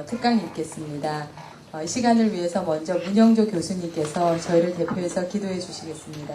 특강이 있겠습니다. 이 시간을 위해서 먼저 문영조 교수님께서 저희를 대표해서 기도해 주시겠습니다.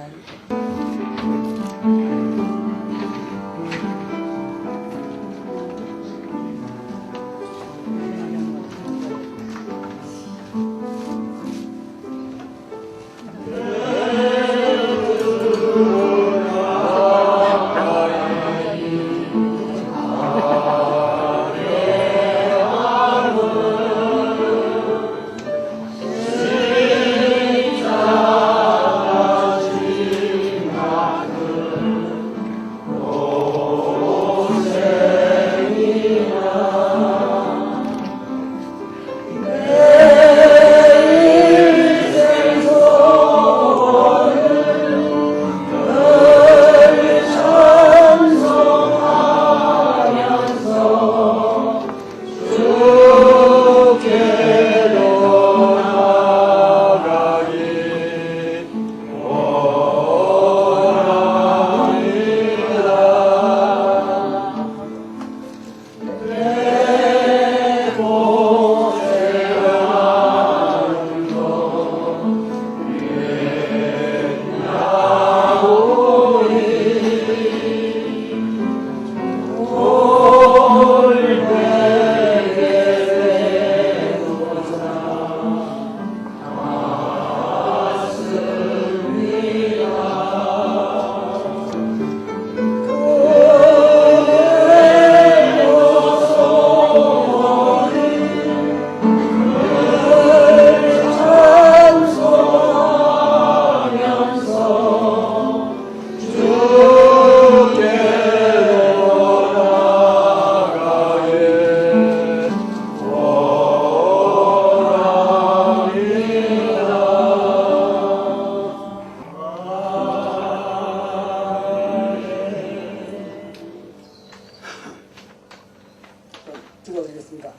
기도드리겠습니다.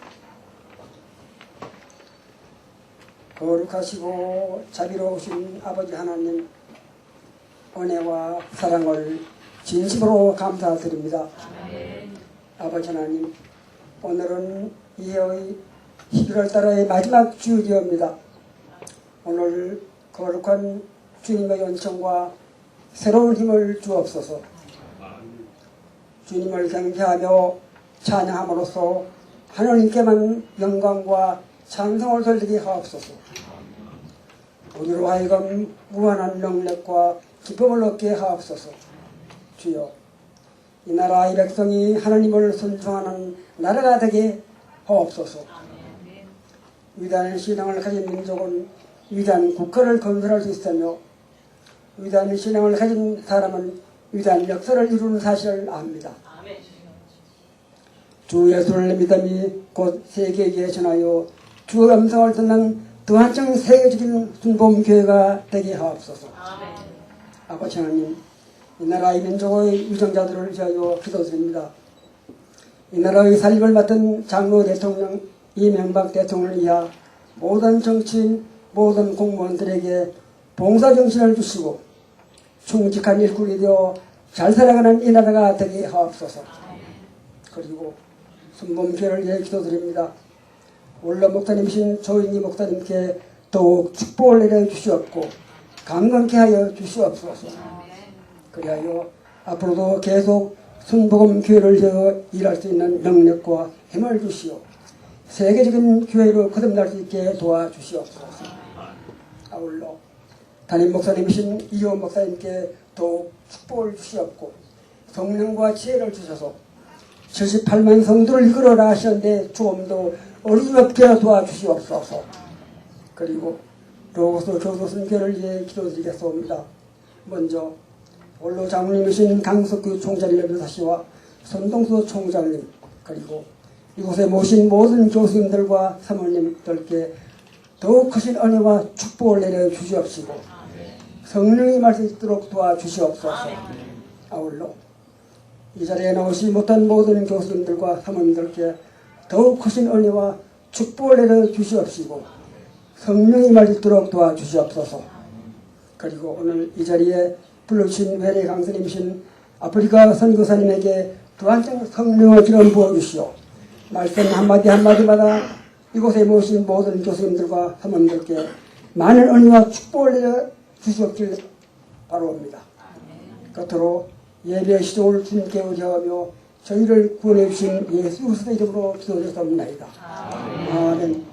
거룩하시고 자비로우신 아버지 하나님, 은혜와 사랑을 진심으로 감사드립니다. 아버지 하나님, 오늘은 이해의 11월 달의 마지막 주일이옵니다. 오늘 거룩한 주님의 연청과 새로운 힘을 주옵소서. 주님을 경배하며 찬양함으로써 하나님께만 영광과 찬송을 돌리게 하옵소서. 우리로 하여금 무한한 능력과 기쁨을 얻게 하옵소서. 주여, 이 나라 이 백성이 하나님을 순종하는 나라가 되게 하옵소서. 위대한 신앙을 가진 민족은 위대한 국가를 건설할 수 있으며, 위대한 신앙을 가진 사람은 위대한 역사를 이루는 사실을 압니다. 주 예수를 믿음이 곧 세계에 전하여 주 음성을 듣는 또 한층 세계적인 순복음교회가 되게 하옵소서. 아버지 하나님, 이 나라 이 민족의 유정자들을 위하여 기도드립니다. 이 나라의 살림을 맡은 장로 대통령 이명박 대통령을 위하 모든 정치인, 모든 공무원들에게 봉사정신을 주시고 충직한 일꾼이 되어 잘 살아가는 이 나라가 되게 하옵소서. 그리고 순복음교회를 위해 기도드립니다. 원로 목사님이신 조인희 목사님께 더욱 축복을 내려주시옵고 강건케 하여 주시옵소서. 그리하여 앞으로도 계속 순복음교회를 위해 일할 수 있는 능력과 힘을 주시오. 세계적인 교회로 거듭날 수 있게 도와주시옵소서. 아울러 담임 목사님이신 이호 목사님께 더욱 축복을 주시옵고 성령과 지혜를 주셔서 78만 성도를 이끌어라 하셨는데 조금도 어림없게 도와주시옵소서. 그리고 로고스 교도선교를 위해 기도드리겠습니다. 먼저 원로 장로님이신 강석규 총장님의 묘사시와 손동수 총장님, 그리고 이곳에 모신 모든 교수님들과 사모님들께 더욱 크신 은혜와 축복을 내려 주시옵시고 성령이 임할 수 있도록 도와주시옵소서. 아울러 이 자리에 나오지 못한 모든 교수님들과 사모님들께 더욱 크신 은혜와 축복을 내려 주시옵시고 성령이 임할 수 있도록 도와주시옵소서. 그리고 오늘 이 자리에 불러주신 회례 강사님이신 아프리카 선교사님에게 또한 성령을 기름 부어주시오. 말씀 한마디 한마디마다 이곳에 모신 모든 교수님들과 사모님들께 많은 은혜와 축복을 내려 주시옵길 바라옵니다. 끝으로 예배의 시종을 주님께 의지하며 저희를 구원해 주신 예수 그리스도의 이름으로 기도드렸사옵나이다. 아멘.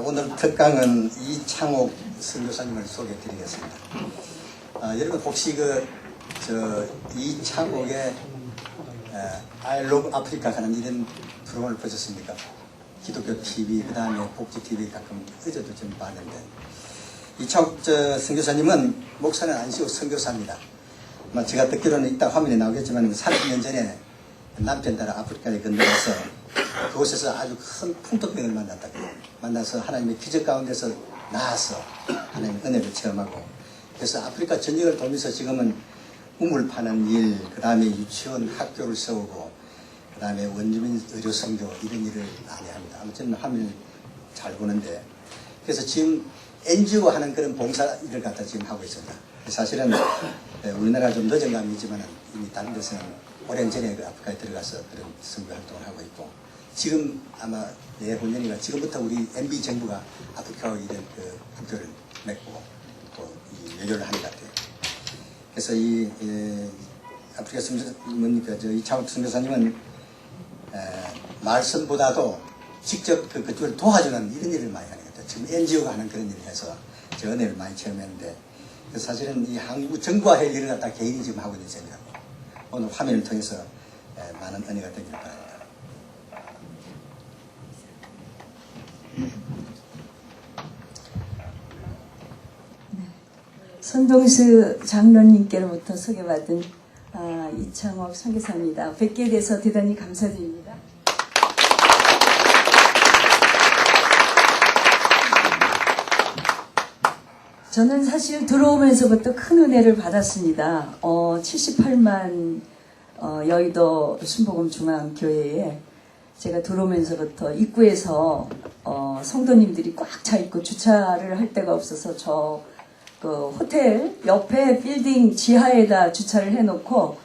오늘 특강은 이창옥 선교사님을 소개해드리겠습니다. 여러분 혹시 이창옥의 I love Africa 하는 이런 프로그램을 보셨습니까? 기독교 TV, 그 다음에 복지 TV 가끔 어제도 좀 봤는데, 이창옥 선교사님은 목사는 아니시고 선교사입니다. 제가 듣기로는 이따 화면에 나오겠지만 30년 전에 남편 따라 아프리카에 건너가서 그곳에서 아주 큰 풍토병을 만나서 하나님의 기적 가운데서 나아서 하나님의 은혜를 체험하고, 그래서 아프리카 전역을 돌면서 지금은 우물 파는 일, 그 다음에 유치원 학교를 세우고, 그 다음에 원주민 의료 선교 이런 일을 많이 합니다. 아무튼 화면을 잘 보는데, 그래서 지금 NGO 하는 그런 봉사 일을 갖다 지금 하고 있습니다. 사실은 우리나라 좀 늦은 감이지만 이미 다른 데서는 오랜 전에 그 아프리카에 들어가서 그런 선교 활동을 하고 있고, 지금 아마 내후년이가 지금부터 우리 MB 정부가 아프리카와 이런 그 국교를 맺고 또 외교를 하는 것 같아요. 그래서 아프리카 선교사님, 이창옥 선교사님은 말씀보다도 직접 그쪽을 도와주는 이런 일을 많이 하는 것 같아요. 지금 NGO가 하는 그런 일을 해서 저 은혜를 많이 체험했는데, 사실은 이 한국 정부가 할 일을 갖다 개인이 지금 하고 있는 셈이라고 오늘 화면을 통해서 많은 은혜가 되길 바랍니다. 손동수 장로님께로부터 소개받은 이창옥 선교사입니다. 뵙게 돼서 대단히 감사드립니다. 저는 사실 들어오면서부터 큰 은혜를 받았습니다. 78만 여의도 순복음 중앙교회에 제가 들어오면서부터 입구에서 성도님들이 꽉 차 있고 주차를 할 데가 없어서 그 호텔 옆에 빌딩 지하에다 주차를 해놓고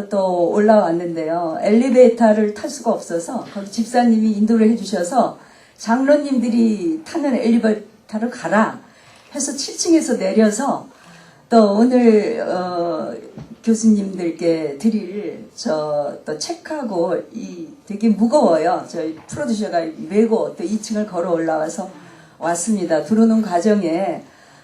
또 올라왔는데요. 엘리베이터를 탈 수가 없어서 거기 집사님이 인도를 해주셔서 장로님들이 타는 엘리베이터를 가라 해서 7층에서 내려서 또 오늘 교수님들께 드릴 또 책하고 되게 무거워요. 저희 프로듀서가 메고 또 2층을 걸어 올라와서 왔습니다. 들어오는 과정에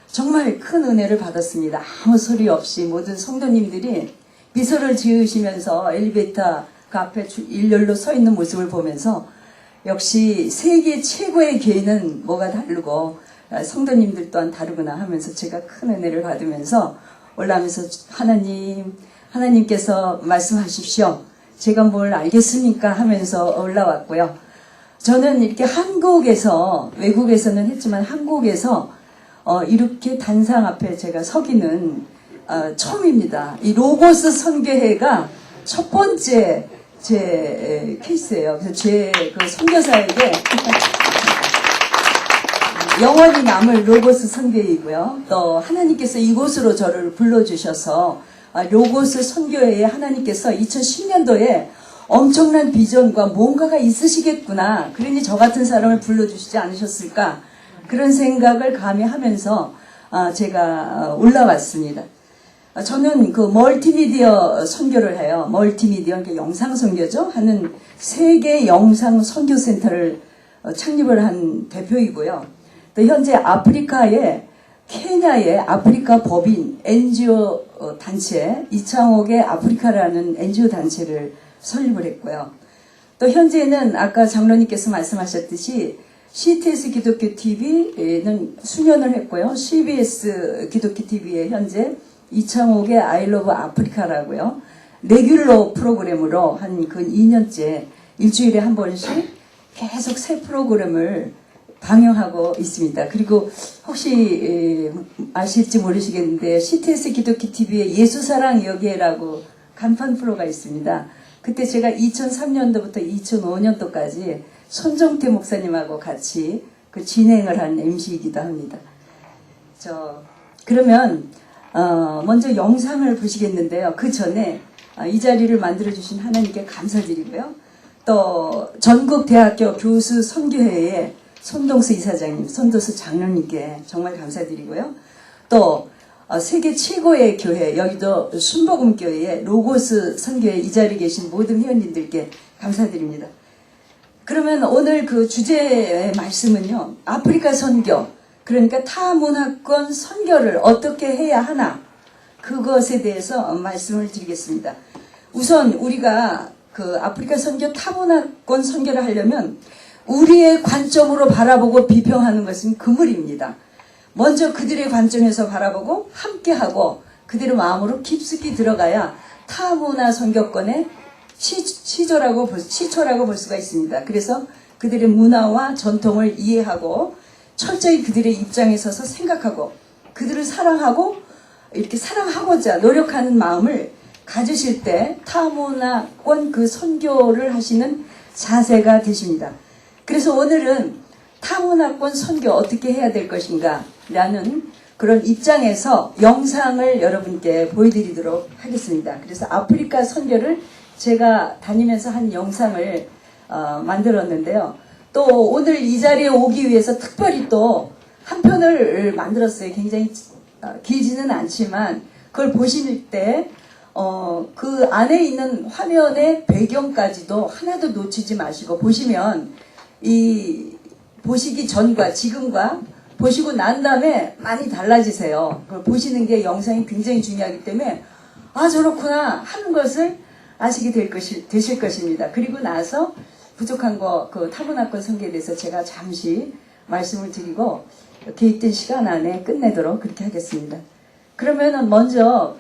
정말 큰 은혜를 받았습니다. 아무 소리 없이 모든 성도님들이 미소를 지으시면서 엘리베이터 그 앞에 일렬로 서 있는 모습을 보면서 역시 세계 최고의 교회는 뭐가 다르고 성도님들 또한 다르구나 하면서 제가 큰 은혜를 받으면서 올라오면서 하나님께서 말씀하십시오. 제가 뭘 알겠습니까? 하면서 올라왔고요. 저는 이렇게 한국에서, 외국에서는 했지만 한국에서 이렇게 단상 앞에 제가 서기는 처음입니다. 이 로고스 선교회가 첫 번째 제 케이스예요. 그래서 제 그 선교사에게 영원히 남을 로고스 선교회이고요. 또 하나님께서 이곳으로 저를 불러주셔서 로고스 선교회에 하나님께서 2010년도에 엄청난 비전과 뭔가가 있으시겠구나. 그러니 저 같은 사람을 불러주시지 않으셨을까. 그런 생각을 감히 하면서 제가 올라왔습니다. 저는 그 멀티미디어 선교를 해요. 멀티미디어, 그러니까 영상 선교죠. 하는 세계 영상 선교센터를 창립을 한 대표이고요. 또 현재 아프리카의 케냐의 아프리카 법인 NGO 단체, 이창옥의 아프리카라는 NGO 단체를 설립을 했고요. 또 현재는 아까 장로님께서 말씀하셨듯이 CTS 기독교 TV는 수년을 했고요. CBS 기독교 TV에 현재 이창옥의 I love 아프리카라고요. 레귤러 프로그램으로 한 그 2년째 일주일에 한 번씩 계속 새 프로그램을 방영하고 있습니다. 그리고 혹시 아실지 모르시겠는데 CTS 기독교 TV에 예수사랑 여기에라고 간판 프로가 있습니다. 그때 제가 2003년도부터 2005년도까지 손정태 목사님하고 같이 그 진행을 한 MC이기도 합니다. 그러면 먼저 영상을 보시겠는데요. 그 전에 이 자리를 만들어주신 하나님께 감사드리고요. 또 전국대학교 교수 선교회의 손동수 이사장님, 손동수 장로님께 정말 감사드리고요. 또 세계 최고의 교회, 여기도 순복음교회의 로고스 선교회 이 자리에 계신 모든 회원님들께 감사드립니다. 그러면 오늘 그 주제의 말씀은요, 아프리카 선교, 그러니까 타문화권 선교를 어떻게 해야 하나, 그것에 대해서 말씀을 드리겠습니다. 우선 우리가 그 아프리카 선교, 타문화권 선교를 하려면 우리의 관점으로 바라보고 비평하는 것은 그물입니다. 먼저 그들의 관점에서 바라보고 함께하고 그들의 마음으로 깊숙이 들어가야 타문화 선교권의 시초라고 볼 수가 있습니다. 그래서 그들의 문화와 전통을 이해하고 철저히 그들의 입장에 서서 생각하고 그들을 사랑하고 이렇게 사랑하고자 노력하는 마음을 가지실 때 타문화권 그 선교를 하시는 자세가 되십니다. 그래서 오늘은 타문화권 선교 어떻게 해야 될 것인가 라는 그런 입장에서 영상을 여러분께 보여드리도록 하겠습니다. 그래서 아프리카 선교를 제가 다니면서 한 영상을 만들었는데요. 또 오늘 이 자리에 오기 위해서 특별히 또 한 편을 만들었어요. 굉장히 길지는 않지만 그걸 보실 때 그 안에 있는 화면의 배경까지도 하나도 놓치지 마시고 보시면 이 보시기 전과 지금과 보시고 난 다음에 많이 달라지세요. 그걸 보시는 게 영상이 굉장히 중요하기 때문에 아 저렇구나 하는 것을 아시게 되실 것입니다. 그리고 나서 부족한 거 그 타문화권 선교에 대해서 제가 잠시 말씀을 드리고 계획된 시간 안에 끝내도록 그렇게 하겠습니다. 그러면은 먼저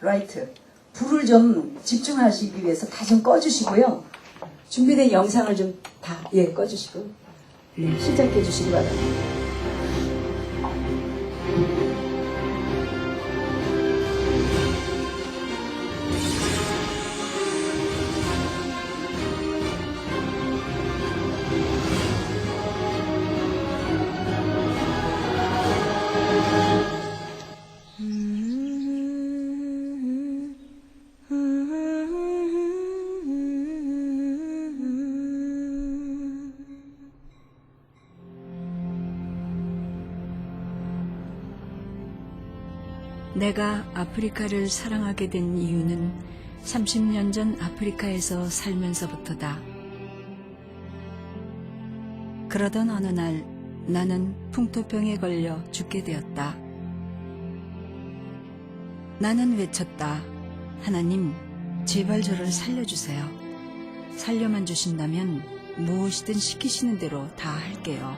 라이트 불을 좀 집중하시기 위해서 다 좀 꺼주시고요. 준비된 영상을 좀 다 꺼주시고 시작해 주시기 바랍니다. 내가 아프리카를 사랑하게 된 이유는 30년 전 아프리카에서 살면서부터다. 그러던 어느 날 나는 풍토병에 걸려 죽게 되었다. 나는 외쳤다. 하나님, 제발 저를 살려주세요. 살려만 주신다면 무엇이든 시키시는 대로 다 할게요.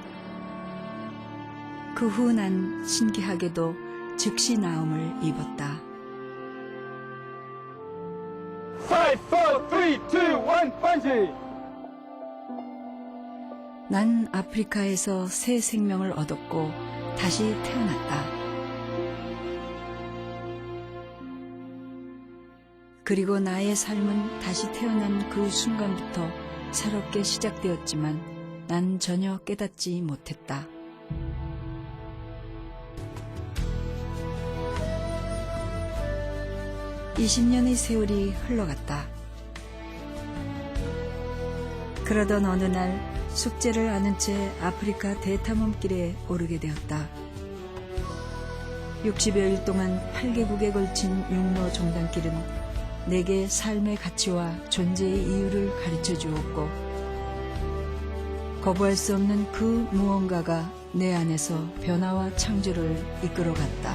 그 후 난 신기하게도 즉시 나음을 입었다. 5, 4, 3, 2, 1, 번지! 난 아프리카에서 새 생명을 얻었고 다시 태어났다. 그리고 나의 삶은 다시 태어난 그 순간부터 새롭게 시작되었지만 난 전혀 깨닫지 못했다. (20년의) 세월이 흘러갔다. 그러던 어느 날 숙제를 아는 채 아프리카 대탐험길에 오르게 되었다. 60여일 동안 8개국에 걸친 육로 종단길은 내게 삶의 가치와 존재의 이유를 가르쳐 주었고 거부할 수 없는 그 무언가가 내 안에서 변화와 창조를 이끌어갔다.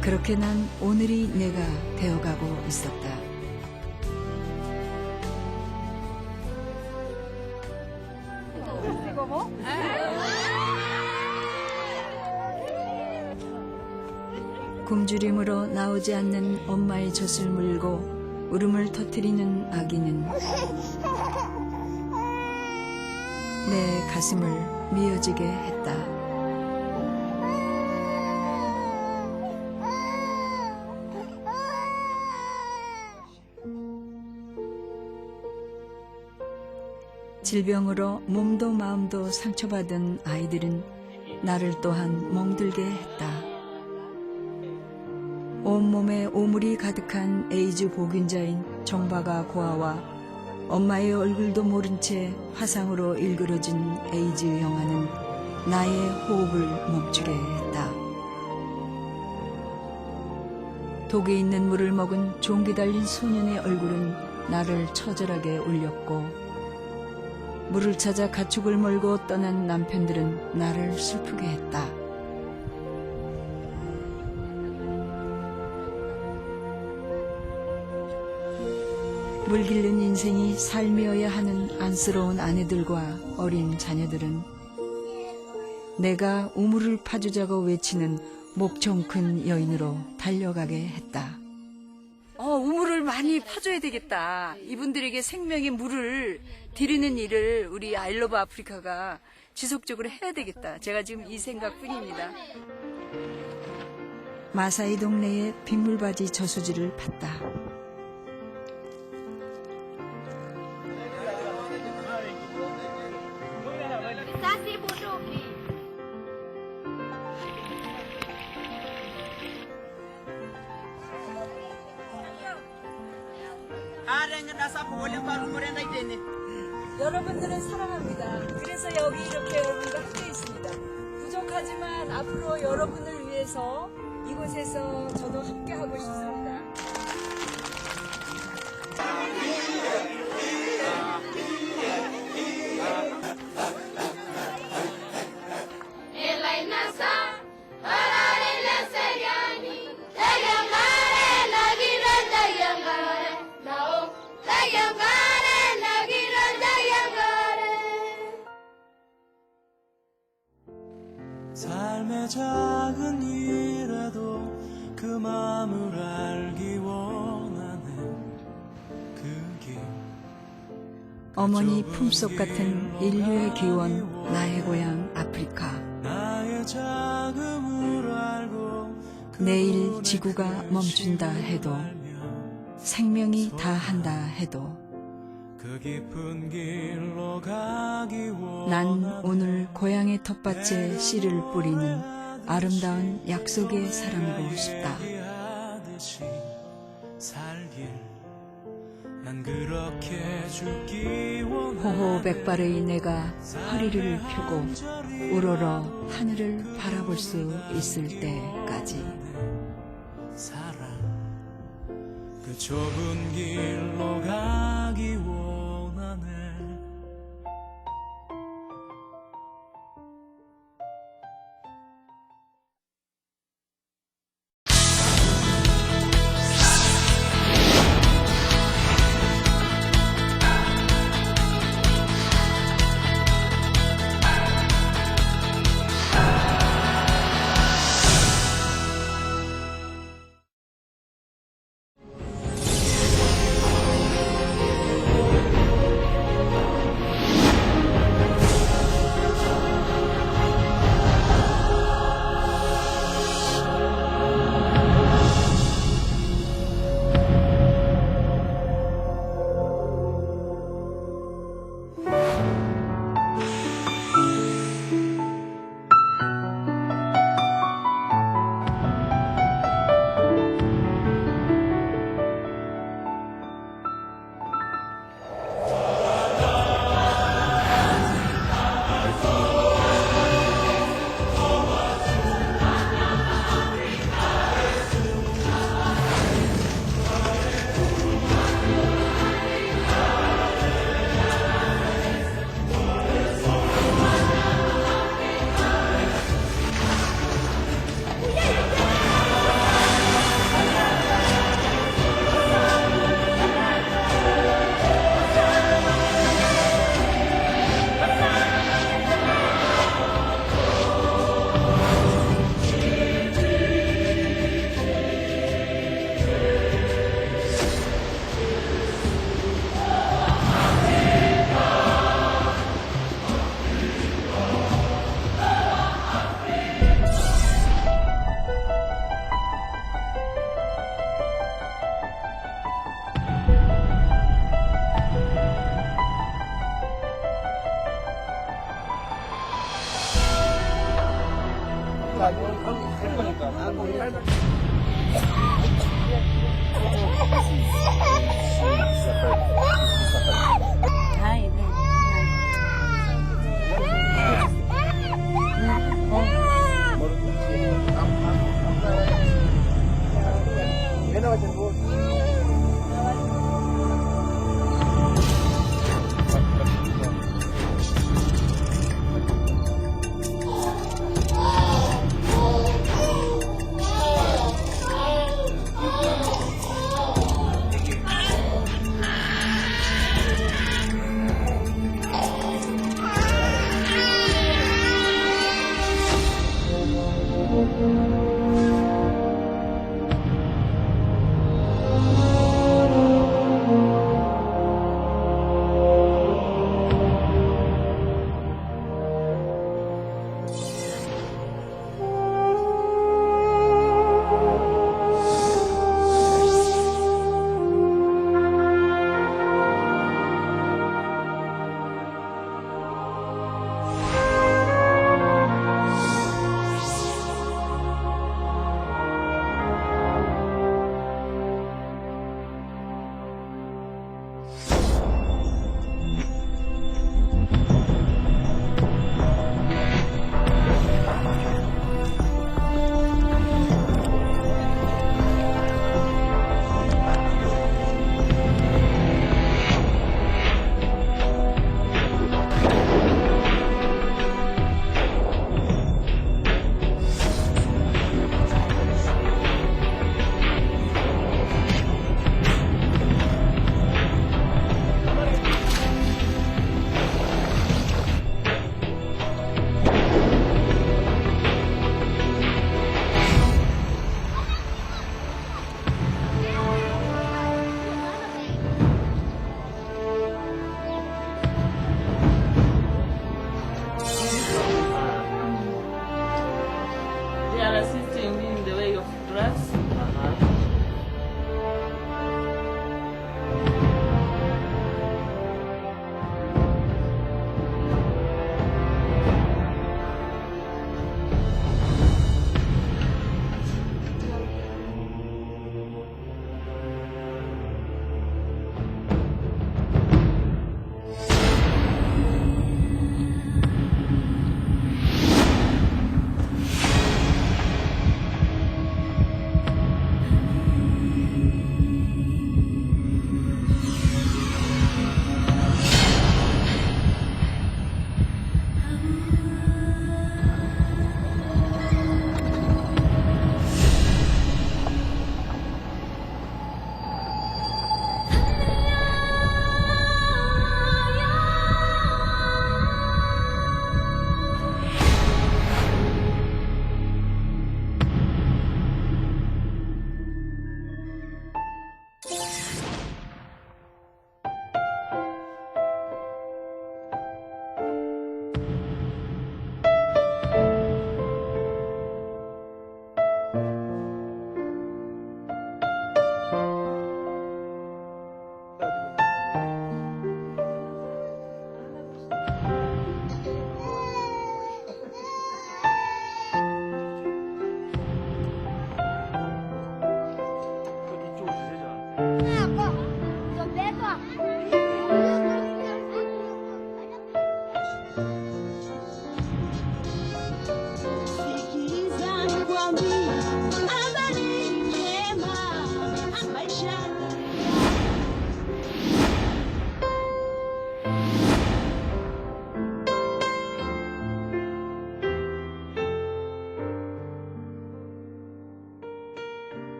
그렇게 난 오늘이 내가 되어가고 있었다. 굶주림으로 나오지 않는 엄마의 젖을 물고 울음을 터뜨리는 아기는 내 가슴을 미어지게 했다. 질병으로 몸도 마음도 상처받은 아이들은 나를 또한 멍들게 했다. 온몸에 오물이 가득한 에이즈 보균자인 정바가 고아와 엄마의 얼굴도 모른 채 화상으로 일그러진 에이즈 영아는 나의 호흡을 멈추게 했다. 독에 있는 물을 먹은 종기 달린 소년의 얼굴은 나를 처절하게 울렸고 물을 찾아 가축을 몰고 떠난 남편들은 나를 슬프게 했다. 물 길른 인생이 삶이어야 하는 안쓰러운 아내들과 어린 자녀들은 내가 우물을 파주자고 외치는 목청 큰 여인으로 달려가게 했다. 우물을 많이 파줘야 되겠다. 이분들에게 생명의 물을 드리는 일을 우리 아이러브 아프리카가 지속적으로 해야 되겠다. 제가 지금 이 생각뿐입니다. 마사이 동네의 빗물바지 저수지를 팠다. 여러분들은 사랑합니다. 그래서 여기 이렇게 여러분과 함께 있습니다. 부족하지만 앞으로 여러분을 위해서 이곳에서 저도 함께 하고 싶습니다. 삶의 작은 일에도 그 마음을 알기 원하는 그 길. 어머니 품속 같은 인류의 기원, 나의 고향 아프리카. 나의 자금을 알고 내일 지구가 멈춘다 해도, 생명이 다 한다 해도, 그 깊은 길로 가기 난 원하는 오늘 고향의 텃밭에 씨를 뿌리는 아름다운 약속의 사람이고 싶다. 얘기하듯이 살길 난 그렇게 죽기 원하는 호호 백발의 내가 허리를 펴고 우러러 하늘을 바라볼 수 있을 때까지. 사랑 그 좁은 길로 가기 원하네. 할 거니까.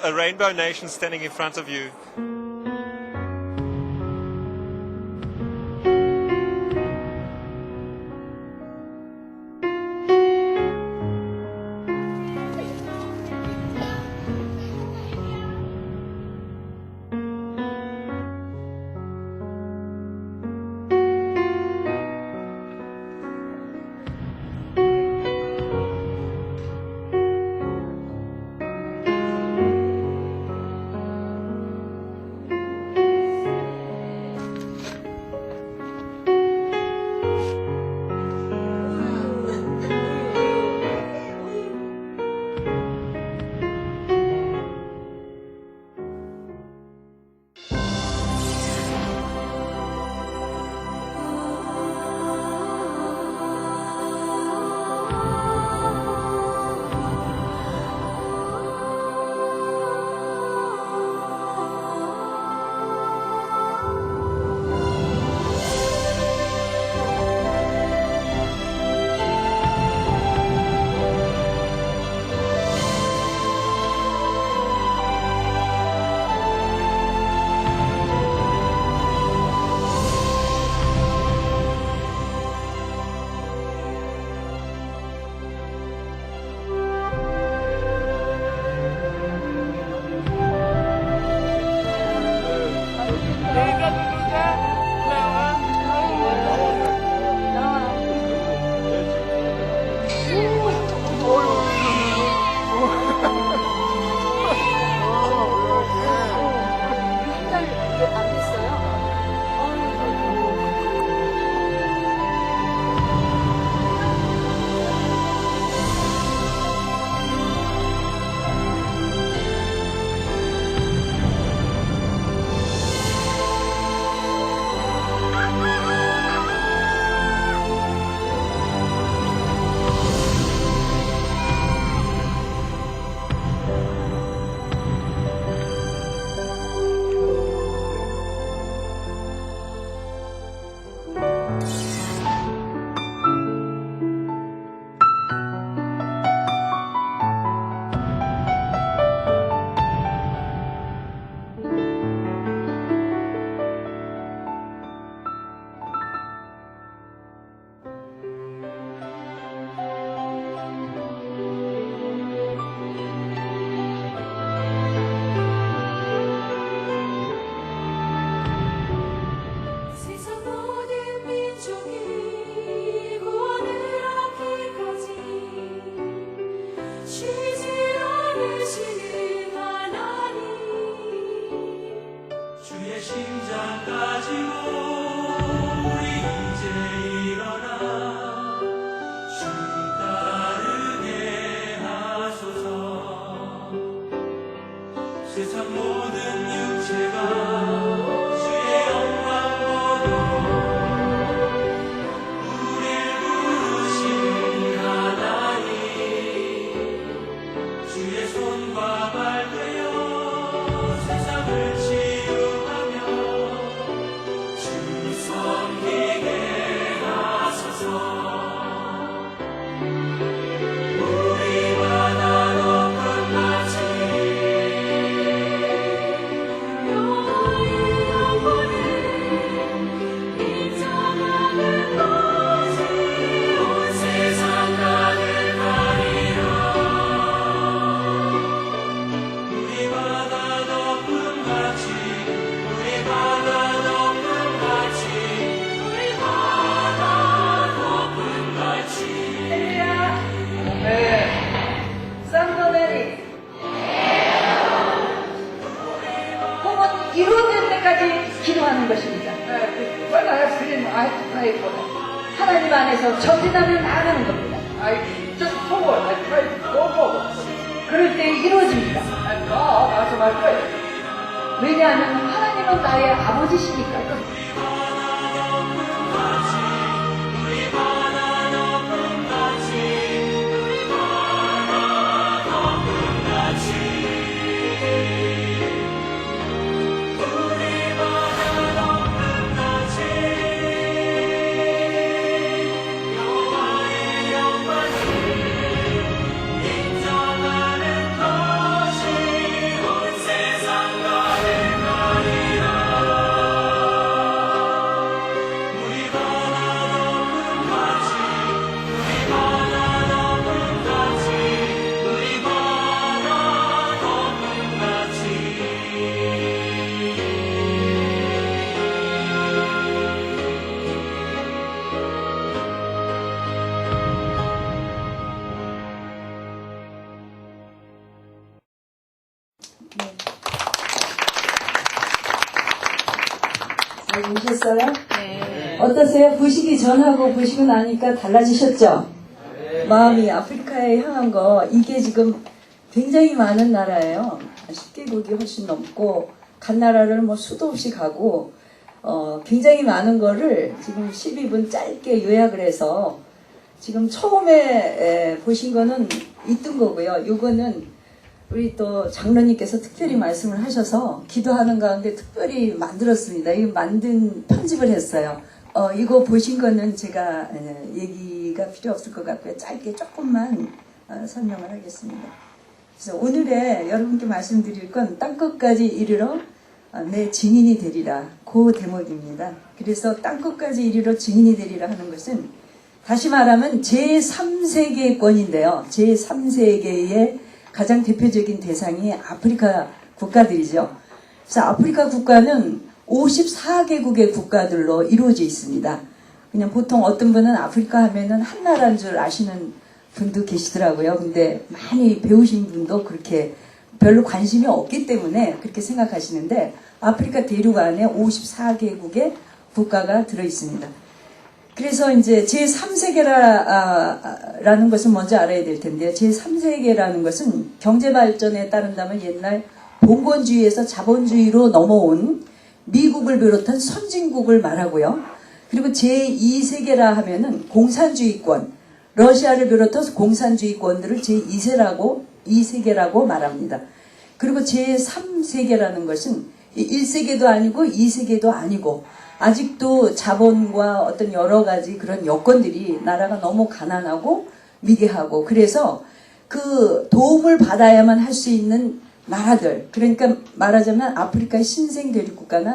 a rainbow nation standing in front of you. 기도하는 것입니다. 하나님 안에서 전진하며 나아가는 겁니다. 그럴 때 이루어집니다. 왜냐하면 하나님은 나의 아버지시니까. 잘 보셨어요? 네. 어떠세요? 보시기 전하고 보시고 나니까 달라지셨죠? 마음이 아프리카에 향한 거, 이게 지금 굉장히 많은 나라예요. 10개국이 훨씬 넘고, 간 나라를 뭐 수도 없이 가고, 굉장히 많은 거를 지금 12분 짧게 요약을 해서, 지금 처음에 보신 거는 있던 거고요. 요거는 우리 또 장로님께서 특별히 말씀을 하셔서 기도하는 가운데 특별히 만들었습니다. 이거 만든 편집을 했어요. 이거 보신 거는 제가 얘기가 필요 없을 것 같고요. 짧게 조금만 설명을 하겠습니다. 그래서 오늘의 여러분께 말씀드릴 건 땅끝까지 이르러 내 증인이 되리라. 그 대목입니다. 그래서 땅끝까지 이르러 증인이 되리라 하는 것은 다시 말하면 제3세계권인데요. 제3세계의 가장 대표적인 대상이 아프리카 국가들이죠. 그래서 아프리카 국가는 54개국의 국가들로 이루어져 있습니다. 그냥 보통 어떤 분은 아프리카 하면은 한 나라인 줄 아시는 분도 계시더라고요. 근데 많이 배우신 분도 그렇게 별로 관심이 없기 때문에 그렇게 생각하시는데 아프리카 대륙 안에 54개국의 국가가 들어 있습니다. 그래서 이제 제3세계라는 것을 먼저 알아야 될 텐데요. 제3세계라는 것은 경제발전에 따른다면 옛날 봉건주의에서 자본주의로 넘어온 미국을 비롯한 선진국을 말하고요. 그리고 제2세계라 하면은 공산주의권, 러시아를 비롯해서 공산주의권들을 제2세계라고 말합니다. 그리고 제3세계라는 것은 1세계도 아니고 2세계도 아니고 아직도 자본과 어떤 여러 가지 그런 여건들이 나라가 너무 가난하고 미개하고 그래서 그 도움을 받아야만 할 수 있는 나라들, 그러니까 말하자면 아프리카 신생 대륙국가나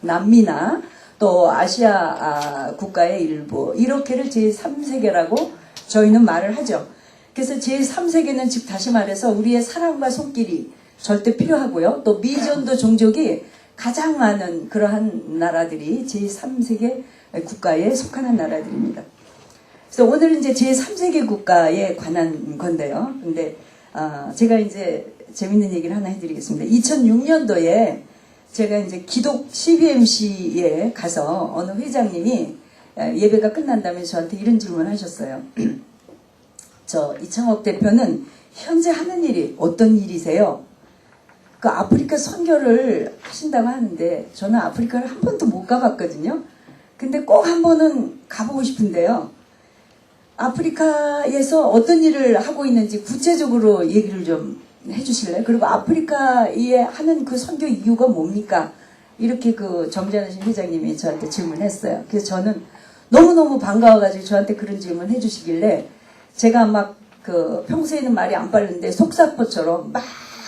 남미나 또 아시아 국가의 일부 이렇게를 제3세계라고 저희는 말을 하죠. 그래서 제3세계는 즉 다시 말해서 우리의 사랑과 손길이 절대 필요하고요. 또 미전도 종족이 가장 많은 그러한 나라들이 제3세계 국가에 속하는 나라들입니다. 그래서 오늘은 이제 제3세계 국가에 관한 건데요. 근데 제가 이제 재밌는 얘기를 하나 해드리겠습니다. 2006년도에 제가 이제 기독 CBMC에 가서 어느 회장님이 예배가 끝난 다음에 저한테 이런 질문을 하셨어요. 저 이창옥 대표는 현재 하는 일이 어떤 일이세요? 그 아프리카 선교를 하신다고 하는데 저는 아프리카를 한 번도 못 가봤거든요. 근데 꼭 한 번은 가보고 싶은데요. 아프리카에서 어떤 일을 하고 있는지 구체적으로 얘기를 좀 해주실래요? 그리고 아프리카에 하는 그 선교 이유가 뭡니까? 이렇게 그 점잖으신 회장님이 저한테 질문했어요. 그래서 저는 너무너무 반가워가지고 저한테 그런 질문 해주시길래 제가 막 그 평소에는 말이 안 빠른데 속사포처럼 막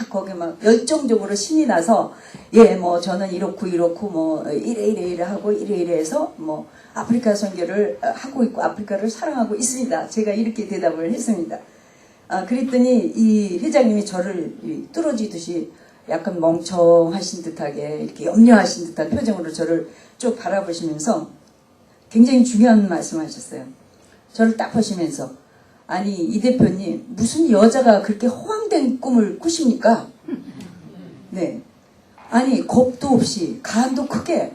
거기 막 열정적으로 신이 나서 예 뭐 저는 이렇고 뭐 이래 하고 이래 해서 뭐 아프리카 선교를 하고 있고 아프리카를 사랑하고 있습니다. 제가 이렇게 대답을 했습니다. 그랬더니 이 회장님이 저를 뚫어지듯이 약간 멍청하신 듯하게 이렇게 염려하신 듯한 표정으로 저를 쭉 바라보시면서 굉장히 중요한 말씀하셨어요. 저를 딱 보시면서 아니 이 대표님 무슨 여자가 그렇게 허황된 꿈을 꾸십니까? 네, 아니 겁도 없이 간도 크게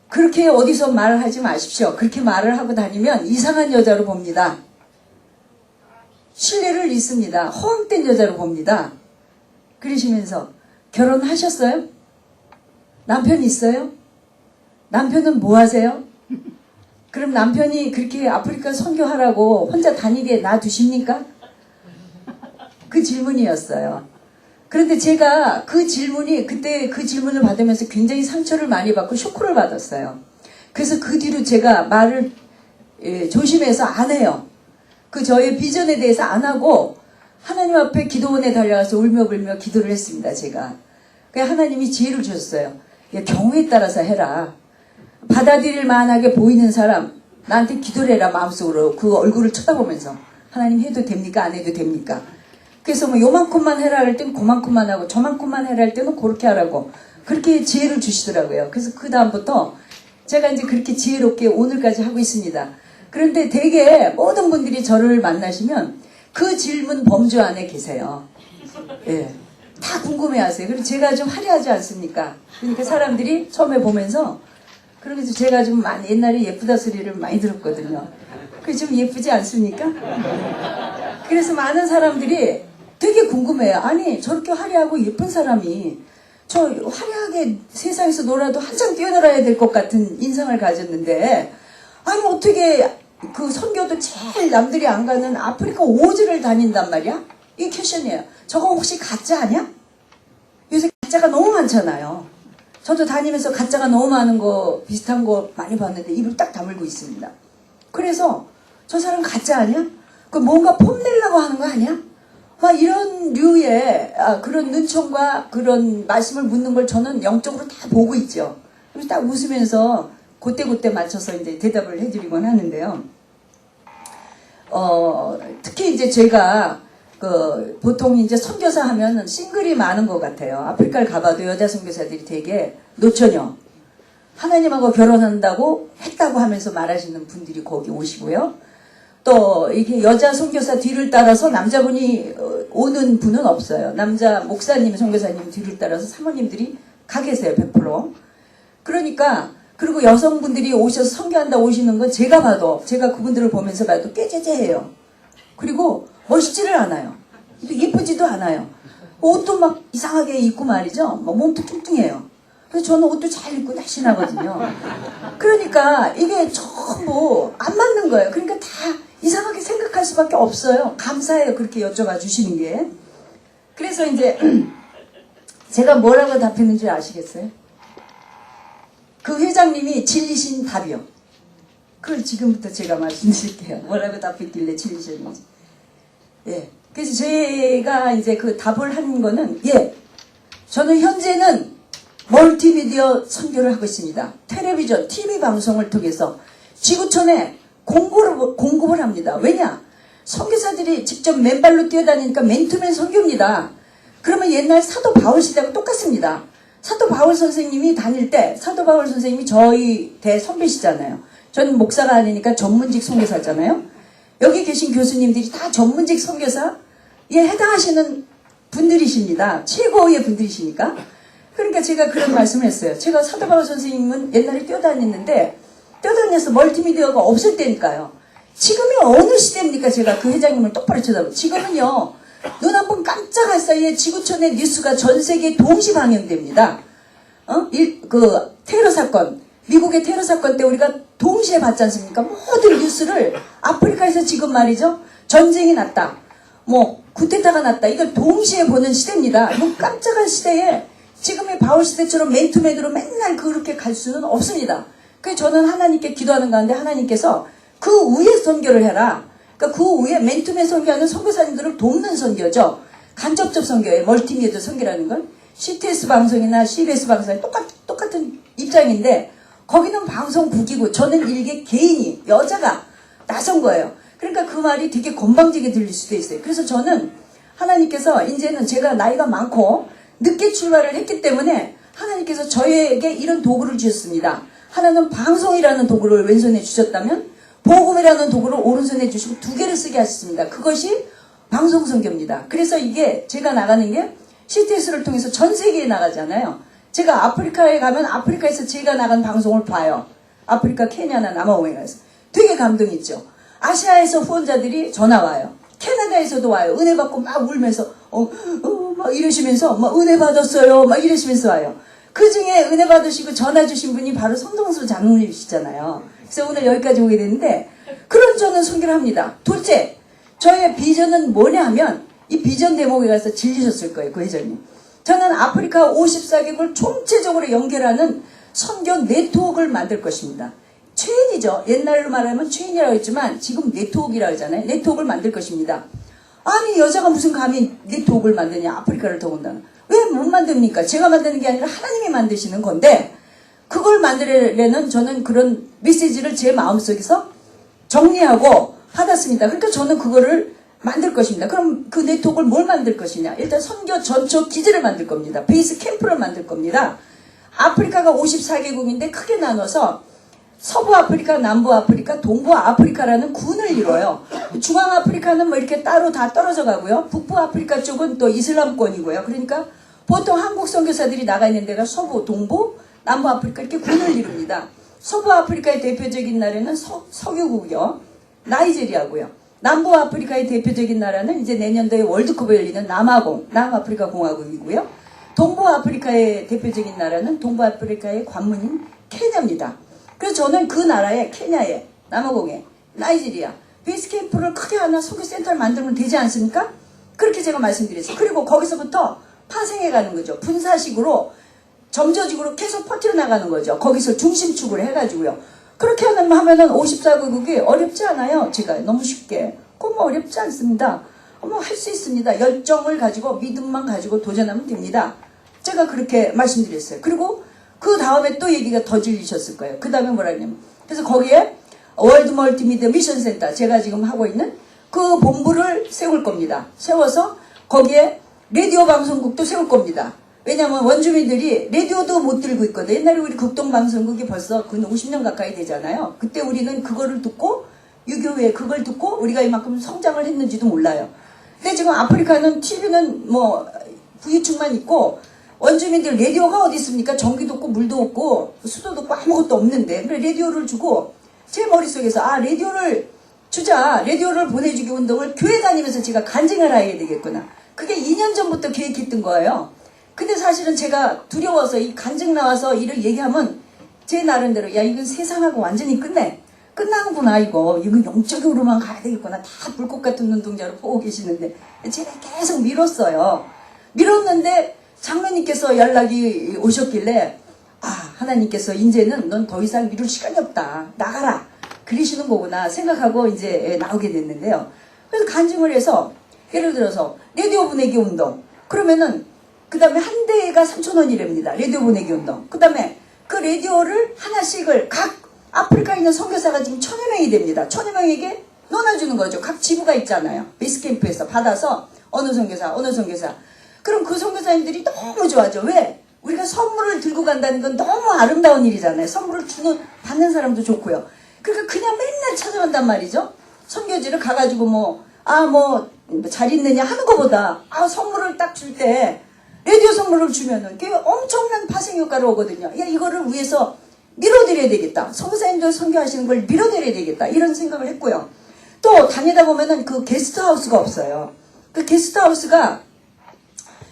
그렇게 어디서 말하지 마십시오. 그렇게 말을 하고 다니면 이상한 여자로 봅니다. 신뢰를 잃습니다. 허황된 여자로 봅니다. 그러시면서 결혼하셨어요? 남편 있어요? 남편은 뭐 하세요? 그럼 남편이 그렇게 아프리카 선교하라고 혼자 다니게 놔두십니까? 그 질문이었어요. 그런데 제가 그때 그 질문을 받으면서 굉장히 상처를 많이 받고 쇼크를 받았어요. 그래서 그 뒤로 제가 말을 조심해서 안 해요. 그 저의 비전에 대해서 안 하고 하나님 앞에 기도원에 달려가서 울며불며 기도를 했습니다. 제가. 그래서 하나님이 지혜를 주셨어요. 야, 경우에 따라서 해라. 받아들일 만하게 보이는 사람 나한테 기도를 해라. 마음속으로 그 얼굴을 쳐다보면서 하나님 해도 됩니까? 안 해도 됩니까? 그래서 뭐 요만큼만 해라 할 때는 그만큼만 하고 저만큼만 해라 할 때는 그렇게 하라고 그렇게 지혜를 주시더라고요. 그래서 그 다음부터 제가 이제 그렇게 지혜롭게 오늘까지 하고 있습니다. 그런데 되게 모든 분들이 저를 만나시면 그 질문 범주 안에 계세요. 예. 다 궁금해하세요. 그리고 제가 좀 화려하지 않습니까? 그러니까 사람들이 처음에 보면서 그러면서 제가 좀 많이 옛날에 예쁘다 소리를 많이 들었거든요. 그게 좀 예쁘지 않습니까? 그래서 많은 사람들이 되게 궁금해요. 아니 저렇게 화려하고 예쁜 사람이 저 화려하게 세상에서 놀아도 한참 뛰어놀아야 될 것 같은 인상을 가졌는데 아니 어떻게 그 선교도 제일 남들이 안 가는 아프리카 오즈를 다닌단 말이야? 이게 퀘션이에요. 저거 혹시 가짜 아니야? 요새 가짜가 너무 많잖아요. 저도 다니면서 가짜가 너무 많은 거 비슷한 거 많이 봤는데 입을 딱 다물고 있습니다. 그래서 저 사람 가짜 아니야? 그 뭔가 폼내려고 하는 거 아니야? 막 이런 류의 그런 눈총과 그런 말씀을 묻는 걸 저는 영적으로 다 보고 있죠. 그래서 딱 웃으면서 그때 맞춰서 이제 대답을 해드리곤 하는데요. 특히 이제 제가 보통 이제 선교사 하면 싱글이 많은 것 같아요. 아프리카를 가봐도 여자 선교사들이 되게 노처녀. 하나님하고 결혼한다고 했다고 하면서 말하시는 분들이 거기 오시고요. 또 이게 여자 선교사 뒤를 따라서 남자분이 오는 분은 없어요. 남자 목사님, 선교사님 뒤를 따라서 사모님들이 가 계세요. 100%. 그러니까 그리고 여성분들이 오셔서 선교한다 오시는 건 제가 봐도 제가 그분들을 보면서 봐도 깨재재해요. 그리고 멋있지를 않아요. 예쁘지도 않아요. 옷도 막 이상하게 입고 말이죠. 몸도 뚱뚱해요. 그래서 저는 옷도 잘 입고 날씬하거든요. 그러니까 이게 전부 안 맞는 거예요. 그러니까 다 이상하게 생각할 수밖에 없어요. 감사해요. 그렇게 여쭤봐 주시는 게. 그래서 이제 제가 뭐라고 답했는지 아시겠어요? 그 회장님이 진리신 답이요. 그걸 지금부터 제가 말씀드릴게요. 뭐라고 답했길래 진리셨는지. 예. 그래서 제가 이제 그 답을 한 거는, 예. 저는 현재는 멀티미디어 선교를 하고 있습니다. 텔레비전, TV 방송을 통해서 지구촌에 공급을 합니다. 왜냐? 선교사들이 직접 맨발로 뛰어다니니까 맨투맨 선교입니다. 그러면 옛날 사도 바울 시대하고 똑같습니다. 사도 바울 선생님이 다닐 때 사도 바울 선생님이 저희 대 선배시잖아요. 저는 목사가 아니니까 전문직 선교사잖아요. 여기 계신 교수님들이 다 전문직 선교사에 해당하시는 분들이십니다. 최고의 분들이시니까. 그러니까 제가 그런 말씀을 했어요. 제가 사도 바울 선생님은 옛날에 뛰어다녔는데 뛰어다녀서 멀티미디어가 없을 때니까요. 지금이 어느 시대입니까? 제가 그 회장님을 똑바로 쳐다보고 지금은요. 눈 한 번 깜짝할 사이에 지구촌의 뉴스가 전 세계에 동시 방영됩니다. 테러 사건, 미국의 테러 사건 때 우리가 동시에 봤지 않습니까? 모든 뉴스를 아프리카에서 지금 말이죠. 전쟁이 났다. 쿠데타가 났다. 이걸 동시에 보는 시대입니다. 눈 깜짝할 시대에 지금의 바울 시대처럼 맨투맨으로 맨날 그렇게 갈 수는 없습니다. 그래서 저는 하나님께 기도하는 가운데 하나님께서 그 위에 선교를 해라. 그러니까 그 위에 맨투맨 선교하는 선교사님들을 돕는 선교죠. 간접적 선교예요. 멀티미디어 선교라는 건. CTS 방송이나 CBS 방송이 똑같은 입장인데 거기는 방송국이고 저는 일개 개인이 여자가 나선 거예요. 그러니까 그 말이 되게 건방지게 들릴 수도 있어요. 그래서 저는 하나님께서 이제는 제가 나이가 많고 늦게 출발을 했기 때문에 하나님께서 저에게 이런 도구를 주셨습니다. 하나는 방송이라는 도구를 왼손에 주셨다면 복음이라는 도구를 오른손에 주시고 두 개를 쓰게 하셨습니다. 그것이 방송 선교입니다. 그래서 이게 제가 나가는 게 CTS를 통해서 전 세계에 나가잖아요. 제가 아프리카에 가면 아프리카에서 제가 나간 방송을 봐요. 아프리카, 케냐나 남아오메가에서. 되게 감동 있죠. 아시아에서 후원자들이 전화 와요. 캐나다에서도 와요. 은혜 받고 막 울면서 막 이러시면서 막 은혜 받았어요. 막 이러시면서 와요. 그 중에 은혜 받으시고 전화 주신 분이 바로 손동수 장로님이시잖아요. 그래서 오늘 여기까지 오게 됐는데 그런 저는 선교를 합니다. 둘째, 저의 비전은 뭐냐 하면 이 비전 대목에 가서 질리셨을 거예요. 그 회장님. 저는 아프리카 54개국을 총체적으로 연결하는 선교 네트워크를 만들 것입니다. 체인이죠. 옛날로 말하면 체인이라고 했지만 지금 네트워크라고 하잖아요. 네트워크를 만들 것입니다. 아니 여자가 무슨 감히 네트워크를 만드냐. 아프리카를 더군다나. 왜 못 만듭니까? 제가 만드는 게 아니라 하나님이 만드시는 건데 그걸 만들려는 저는 그런 메시지를 제 마음속에서 정리하고 받았습니다. 그러니까 저는 그거를 만들 것입니다. 그럼 그 네트워크를 뭘 만들 것이냐. 일단 선교 전초 기지를 만들 겁니다. 베이스 캠프를 만들 겁니다. 아프리카가 54개국인데 크게 나눠서 서부 아프리카, 남부 아프리카, 동부 아프리카라는 군을 이뤄요. 중앙 아프리카는 뭐 이렇게 따로 다 떨어져 가고요. 북부 아프리카 쪽은 또 이슬람권이고요. 그러니까 보통 한국 선교사들이 나가 있는 데가 서부, 동부, 남부 아프리카 이렇게 군을 이룹니다. 서부 아프리카의 대표적인 나라는 석유국이요. 나이지리아고요. 남부 아프리카의 대표적인 나라는 이제 내년도에 월드컵이 열리는 남아프리카 공화국이고요. 동부 아프리카의 대표적인 나라는 동부 아프리카의 관문인 케냐입니다. 그래서 저는 그 나라에 케냐에 남아공에 나이지리아 베이스 캠프를 크게 하나 선교센터를 만들면 되지 않습니까? 그렇게 제가 말씀드렸어요. 그리고 거기서부터 파생해 가는 거죠. 분사식으로 점저직으로 계속 퍼뜨려 나가는 거죠. 거기서 중심축을 해가지고요. 그렇게 하면은 54개국이 어렵지 않아요. 제가 너무 쉽게. 그건 뭐 어렵지 않습니다. 뭐 할 수 있습니다. 열정을 가지고 믿음만 가지고 도전하면 됩니다. 제가 그렇게 말씀드렸어요. 그리고 그 다음에 또 얘기가 더 질리셨을 거예요. 그 다음에 뭐라 했냐면 그래서 거기에 월드 멀티미디어 미션 센터 제가 지금 하고 있는 그 본부를 세울 겁니다. 세워서 거기에 라디오 방송국도 세울 겁니다. 왜냐하면 원주민들이 라디오도 못 들고 있거든. 옛날에 우리 극동방송국이 벌써 근 50년 가까이 되잖아요. 그때 우리는 그거를 듣고 유교회 그걸 듣고 우리가 이만큼 성장을 했는지도 몰라요. 근데 지금 아프리카는 TV는 뭐 부유층만 있고 원주민들 라디오가 어디 있습니까? 전기도 없고 물도 없고 수도도 없고 아무것도 없는데 그래 라디오를 주고 제 머릿속에서 라디오를 주자. 라디오를 보내주기 운동을 교회 다니면서 제가 간증을 해야 되겠구나. 그게 2년 전부터 계획했던 거예요. 근데 사실은 제가 두려워서 이 간증 나와서 이를 얘기하면 제 나름대로 야 이건 세상하고 완전히 끝나는구나 이거 영적으로만 가야 되겠구나. 다 불꽃 같은 눈동자로 보고 계시는데 제가 계속 미뤘어요. 미뤘는데 장로님께서 연락이 오셨길래 하나님께서 이제는 넌 더 이상 미룰 시간이 없다. 나가라. 그러시는 거구나 생각하고 이제 나오게 됐는데요. 그래서 간증을 해서 예를 들어서 라디오 보내기 운동 그러면은 그 다음에 한 대가 3,000원이랍니다. 라디오 보내기 운동. 그 다음에 그 라디오를 하나씩을 각 아프리카에 있는 선교사가 지금 1,000여 명이 됩니다. 1,000여 명에게 나눠주는 거죠. 각 지부가 있잖아요. 베이스캠프에서 받아서 어느 선교사. 그럼 그 선교사님들이 너무 좋아하죠. 왜? 우리가 선물을 들고 간다는 건 너무 아름다운 일이잖아요. 선물을 받는 사람도 좋고요. 그러니까 그냥 맨날 찾아간단 말이죠. 선교지를 가가지고 잘 있느냐 하는 것보다 선물을 딱 줄 때 라디오 선물을 주면은 그게 엄청난 파생 효과를 오거든요. 야 이거를 위해서 밀어드려야 되겠다. 선교사님들 선교하시는 걸 밀어드려야 되겠다. 이런 생각을 했고요. 또 다니다 보면은 그 게스트하우스가 없어요. 그 게스트하우스가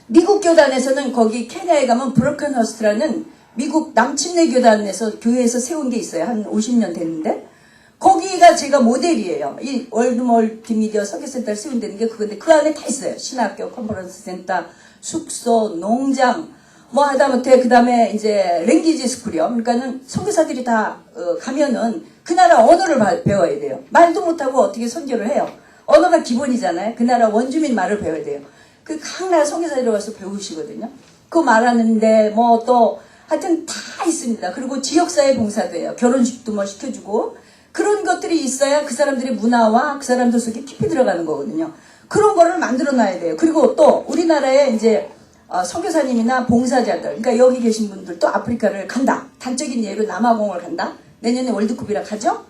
미국 교단에서는 거기 케냐에 가면 브로큰 허스트라는 미국 남침내 교단에서 교회에서 세운 게 있어요. 한 50년 됐는데 거기가 제가 모델이에요. 이 월드 멀티미디어 선교센터를 세운다는 게 그건데 그 안에 다 있어요. 신학교, 컨퍼런스 센터, 숙소, 농장, 뭐 하다못해 그 다음에 이제 랭귀지 스쿨이요. 그러니까는 선교사들이 다 가면은 그 나라 언어를 배워야 돼요. 말도 못하고 어떻게 선교를 해요. 언어가 기본이잖아요. 그 나라 원주민 말을 배워야 돼요. 그 각 나라 선교사들이 와서 배우시거든요. 그거 말하는데 뭐 또 하여튼 다 있습니다. 그리고 지역사회 봉사도 해요. 결혼식도 뭐 시켜주고 그런 것들이 있어야 그 사람들의 문화와 그 사람들 속에 깊이 들어가는 거거든요. 그런 거를 만들어 놔야 돼요. 그리고 또 우리나라에 이제 선교사님이나 봉사자들, 그러니까 여기 계신 분들도 아프리카를 간다. 단적인 예로 남아공을 간다. 내년에 월드컵이라 가죠?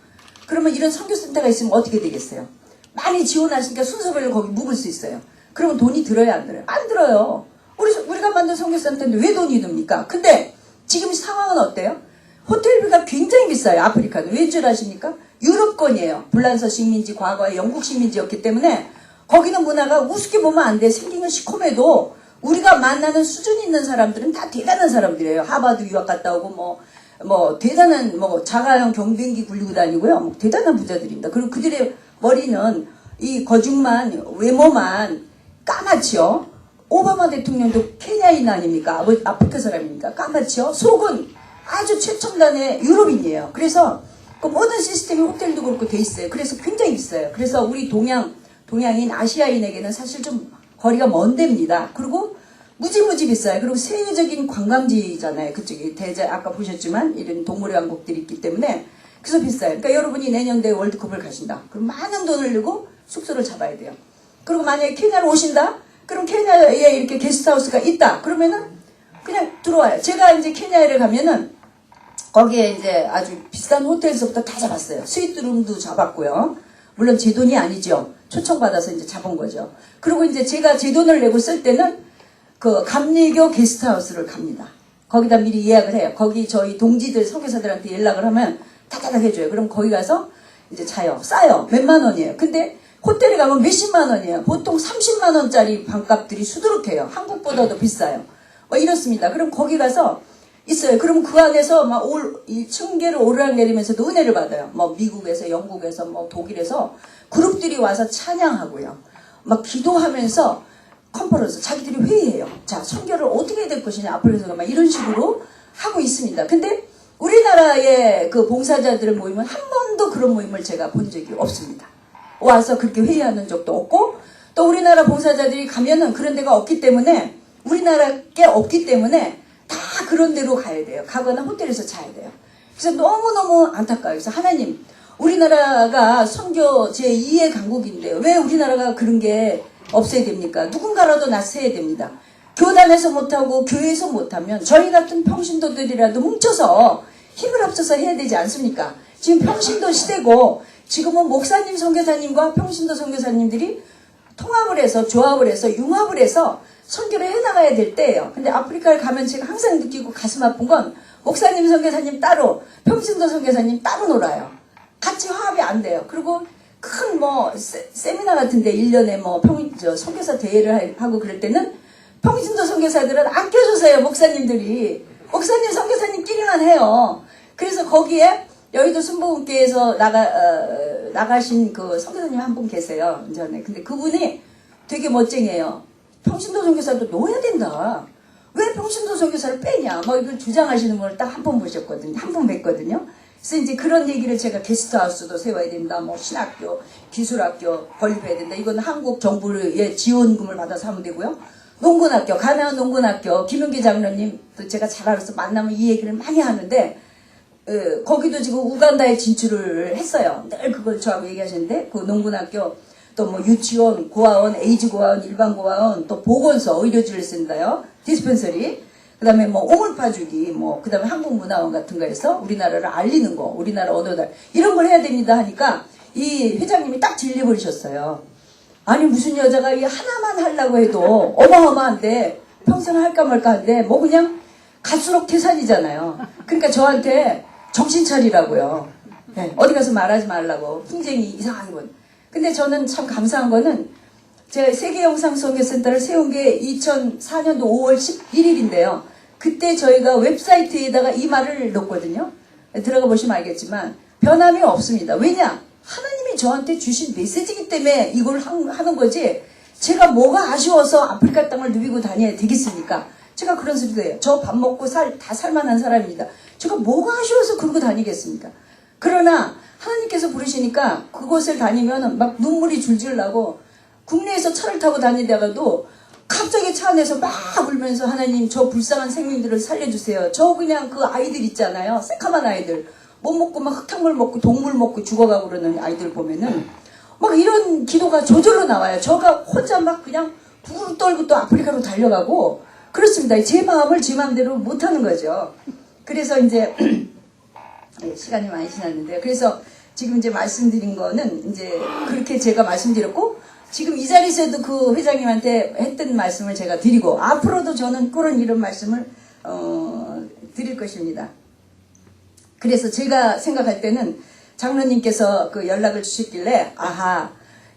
그러면 이런 선교센터가 있으면 어떻게 되겠어요? 많이 지원하시니까 순서별로 거기 묵을 수 있어요. 그러면 돈이 들어야 안 들어요? 안 들어요. 우리가 만든 선교센터인데 왜 돈이 듭니까? 근데 지금 상황은 어때요? 호텔비가 굉장히 비싸요. 아프리카는. 왜 줄 아십니까? 유럽권이에요. 불란서 식민지, 과거에 영국 식민지였기 때문에 거기는 문화가 우습게 보면 안 돼. 생긴 건 시커매도 우리가 만나는 수준 있는 사람들은 다 대단한 사람들이에요. 하버드 유학 갔다 오고 대단한 자가용 경비행기 굴리고 다니고요. 대단한 부자들입니다. 그리고 그들의 머리는 이 거중만 외모만 까맣지요. 오바마 대통령도 케냐인 아닙니까? 아프리카 사람입니까? 까맣지요. 속은 아주 최첨단의 유럽인이에요. 그래서 그 모든 시스템이 호텔도 그렇고 돼 있어요. 그래서 굉장히 비싸요. 그래서 우리 동양인 아시아인에게는 사실 좀 거리가 먼 데입니다. 그리고 무지무지 비싸요. 그리고 세계적인 관광지잖아요. 그쪽이 아까 보셨지만 이런 동물의 왕국들이 있기 때문에 그래서 비싸요. 그러니까 여러분이 내년도에 월드컵을 가신다. 그럼 많은 돈을 내고 숙소를 잡아야 돼요. 그리고 만약에 케냐로 오신다? 그럼 케냐에 이렇게 게스트하우스가 있다. 그러면은 그냥 들어와요. 제가 이제 케냐를 가면은 거기에 이제 아주 비싼 호텔에서부터 다 잡았어요. 스위트룸도 잡았고요. 물론 제 돈이 아니죠. 초청받아서 이제 잡은 거죠. 그리고 이제 제가 제 돈을 내고 쓸 때는 그 감리교 게스트하우스를 갑니다. 거기다 미리 예약을 해요. 거기 저희 동지들 선교사들한테 연락을 하면 다다닥 해줘요. 그럼 거기 가서 이제 자요. 싸요. 몇만 원이에요. 근데 호텔에 가면 몇십만 원이에요. 보통 30만 원짜리 방값들이 수두룩해요. 한국보다도 비싸요. 이렇습니다. 그럼 거기 가서 있어요. 그럼 그 안에서 막 이 층계를 오르락내리면서도 은혜를 받아요. 뭐 미국에서, 영국에서, 뭐 독일에서 그룹들이 와서 찬양하고요. 막 기도하면서 컨퍼런스 자기들이 회의해요. 자, 선교를 어떻게 해야 될 것이냐 앞으로서 막 이런 식으로 하고 있습니다. 근데 우리나라의 그 봉사자들의 모임은 한 번도 그런 모임을 제가 본 적이 없습니다. 와서 그렇게 회의하는 적도 없고 또 우리나라 봉사자들이 가면은 그런 데가 없기 때문에 우리나라께 없기 때문에 다 그런 데로 가야 돼요. 가거나 호텔에서 자야 돼요. 그래서 너무너무 안타까워요. 그래서 하나님, 우리나라가 선교 제2의 강국인데 왜 우리나라가 그런 게 없어야 됩니까? 누군가라도 나서야 됩니다. 교단에서 못하고 교회에서 못하면 저희 같은 평신도들이라도 뭉쳐서 힘을 합쳐서 해야 되지 않습니까? 지금 평신도 시대고 지금은 목사님 선교사님과 평신도 선교사님들이 통합을 해서 조합을 해서 융합을 해서 선교를 해나가야 될 때예요. 근데 아프리카를 가면 제가 항상 느끼고 가슴 아픈 건 목사님 선교사님 따로 평신도 선교사님 따로 놀아요. 같이 화합이 안 돼요. 그리고 큰 뭐 세미나 같은데 1년에 뭐 선교사 대회를 하고 그럴 때는 평신도 선교사들은 아껴줘서요. 목사님들이 목사님 선교사님끼리만 해요. 그래서 거기에 여의도 순복음교회에서 나가신 그 선교사님 한 분 계세요. 전에. 근데 그분이 되게 멋쟁이에요. 평신도 선교사도 놓아야 된다. 왜 평신도 선교사를 빼냐. 뭐 이걸 주장하시는 분을 딱 한 번 보셨거든요. 한 번 뵀거든요. 그래서 이제 그런 얘기를 제가 게스트하우스도 세워야 된다. 뭐 신학교, 기술학교 건립해야 된다. 이건 한국 정부의 지원금을 받아서 하면 되고요. 농군학교, 가나안 농군학교, 김용기 장로님도 제가 잘 알아서 만나면 이 얘기를 많이 하는데 거기도 지금 우간다에 진출을 했어요. 늘 그걸 저하고 얘기하시는데 그 농군학교 또 뭐 유치원, 고아원, 에이즈 고아원, 일반 고아원, 또 보건소, 의료지를 쓴다요. 디스펜서리. 그 다음에 뭐 오물파주기, 뭐, 그 다음에 한국문화원 같은 거에서 우리나라를 알리는 거, 우리나라 언어들, 이런 걸 해야 됩니다 하니까 이 회장님이 딱 질려버리셨어요. 아니, 무슨 여자가 이 하나만 하려고 해도 어마어마한데, 평생 할까 말까 한데, 뭐 그냥 갈수록 태산이잖아요. 그러니까 저한테 정신 차리라고요. 네, 어디 가서 말하지 말라고. 풍쟁이 이상한 건. 근데 저는 참 감사한 거는 제가 세계영상선교센터를 세운 게 2004년도 5월 11일인데요. 그때 저희가 웹사이트에다가 이 말을 넣었거든요. 들어가 보시면 알겠지만 변함이 없습니다. 왜냐? 하나님이 저한테 주신 메시지이기 때문에 이걸 하는 거지 제가 뭐가 아쉬워서 아프리카 땅을 누비고 다녀야 되겠습니까? 제가 그런 소리도 해요. 저 밥 먹고 다 살만한 사람입니다. 제가 뭐가 아쉬워서 그러고 다니겠습니까? 그러나 하나님께서 부르시니까 그곳을 다니면 막 눈물이 줄줄 나고 국내에서 차를 타고 다니다가도 갑자기 차 안에서 막 울면서 하나님 저 불쌍한 생명들을 살려주세요. 저 그냥 그 아이들 있잖아요. 새카만 아이들. 못 먹고 막 흙탕물 먹고 동물 먹고 죽어가고 그러는 아이들 보면은 막 이런 기도가 저절로 나와요. 저가 혼자 막 그냥 부르르 떨고 또 아프리카로 달려가고 그렇습니다. 제 마음을 제 마음대로 못하는 거죠. 그래서 이제 시간이 많이 지났는데요. 그래서 지금 이제 말씀드린 거는 이제 그렇게 제가 말씀드렸고 지금 이 자리에서도 그 회장님한테 했던 말씀을 제가 드리고 앞으로도 저는 그런 이런 말씀을 드릴 것입니다. 그래서 제가 생각할 때는 장로님께서 그 연락을 주셨길래 아하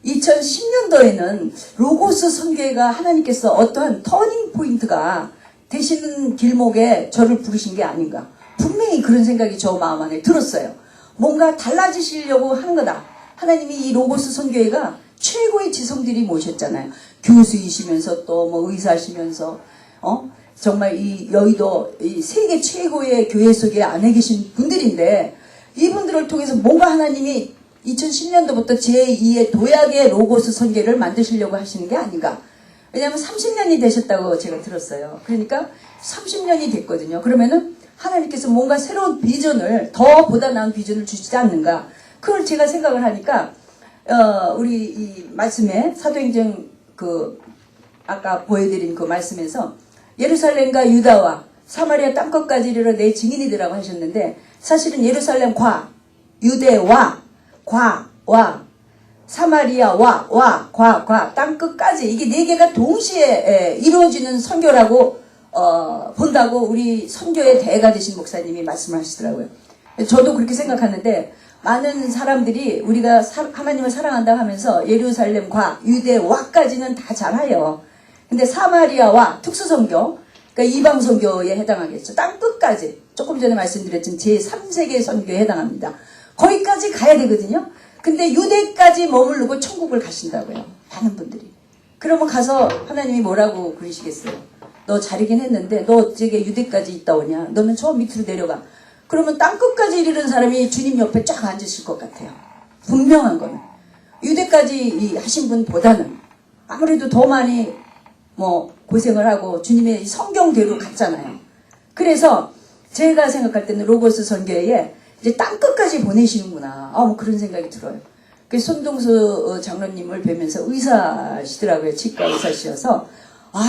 2010년도에는 로고스 선교회가 하나님께서 어떠한 터닝 포인트가 되시는 길목에 저를 부르신 게 아닌가. 분명히 그런 생각이 저 마음 안에 들었어요. 뭔가 달라지시려고 하는 거다. 하나님이 이 로고스 선교회가 최고의 지성들이 모셨잖아요. 교수이시면서 또 뭐 의사시면서 정말 이 여의도 이 세계 최고의 교회 속에 안에 계신 분들인데 이분들을 통해서 뭔가 하나님이 2010년도부터 제2의 도약의 로고스 선교를 만드시려고 하시는 게 아닌가. 왜냐하면 30년이 되셨다고 제가 들었어요. 그러니까 30년이 됐거든요. 그러면은 하나님께서 뭔가 새로운 비전을 더 보다 나은 비전을 주시지 않는가. 그걸 제가 생각을 하니까 우리 이 말씀에 사도행전 그 아까 보여드린 그 말씀에서 예루살렘과 유다와 사마리아 땅끝까지 이르러 내 증인이되라고 하셨는데 사실은 예루살렘 과, 유대와, 과, 사마리아 과, 땅끝까지 이게 네 개가 동시에 이루어지는 선교라고 본다고 우리 선교의 대가 되신 목사님이 말씀을 하시더라고요. 저도 그렇게 생각하는데 많은 사람들이 우리가 하나님을 사랑한다 하면서 예루살렘과 유대와까지는 다 잘해요. 근데 사마리아와 특수선교, 그러니까 이방선교에 해당하겠죠. 땅끝까지 조금 전에 말씀드렸지만 제3세계 선교에 해당합니다. 거기까지 가야 되거든요. 근데 유대까지 머무르고 천국을 가신다고요. 많은 분들이. 그러면 가서 하나님이 뭐라고 그러시겠어요? 너 잘이긴 했는데 너 어떻게 유대까지 있다 오냐? 너는 저 밑으로 내려가. 그러면 땅끝까지 이르는 사람이 주님 옆에 쫙 앉으실 것 같아요. 분명한 거는. 유대까지 하신 분보다는 아무래도 더 많이 고생을 하고 주님의 성경대로 갔잖아요. 그래서 제가 생각할 때는 로고스 선교회에 이제 땅끝까지 보내시는구나. 그런 생각이 들어요. 그래서 손동수 장로님을 뵈면서 의사시더라고요. 치과 의사시여서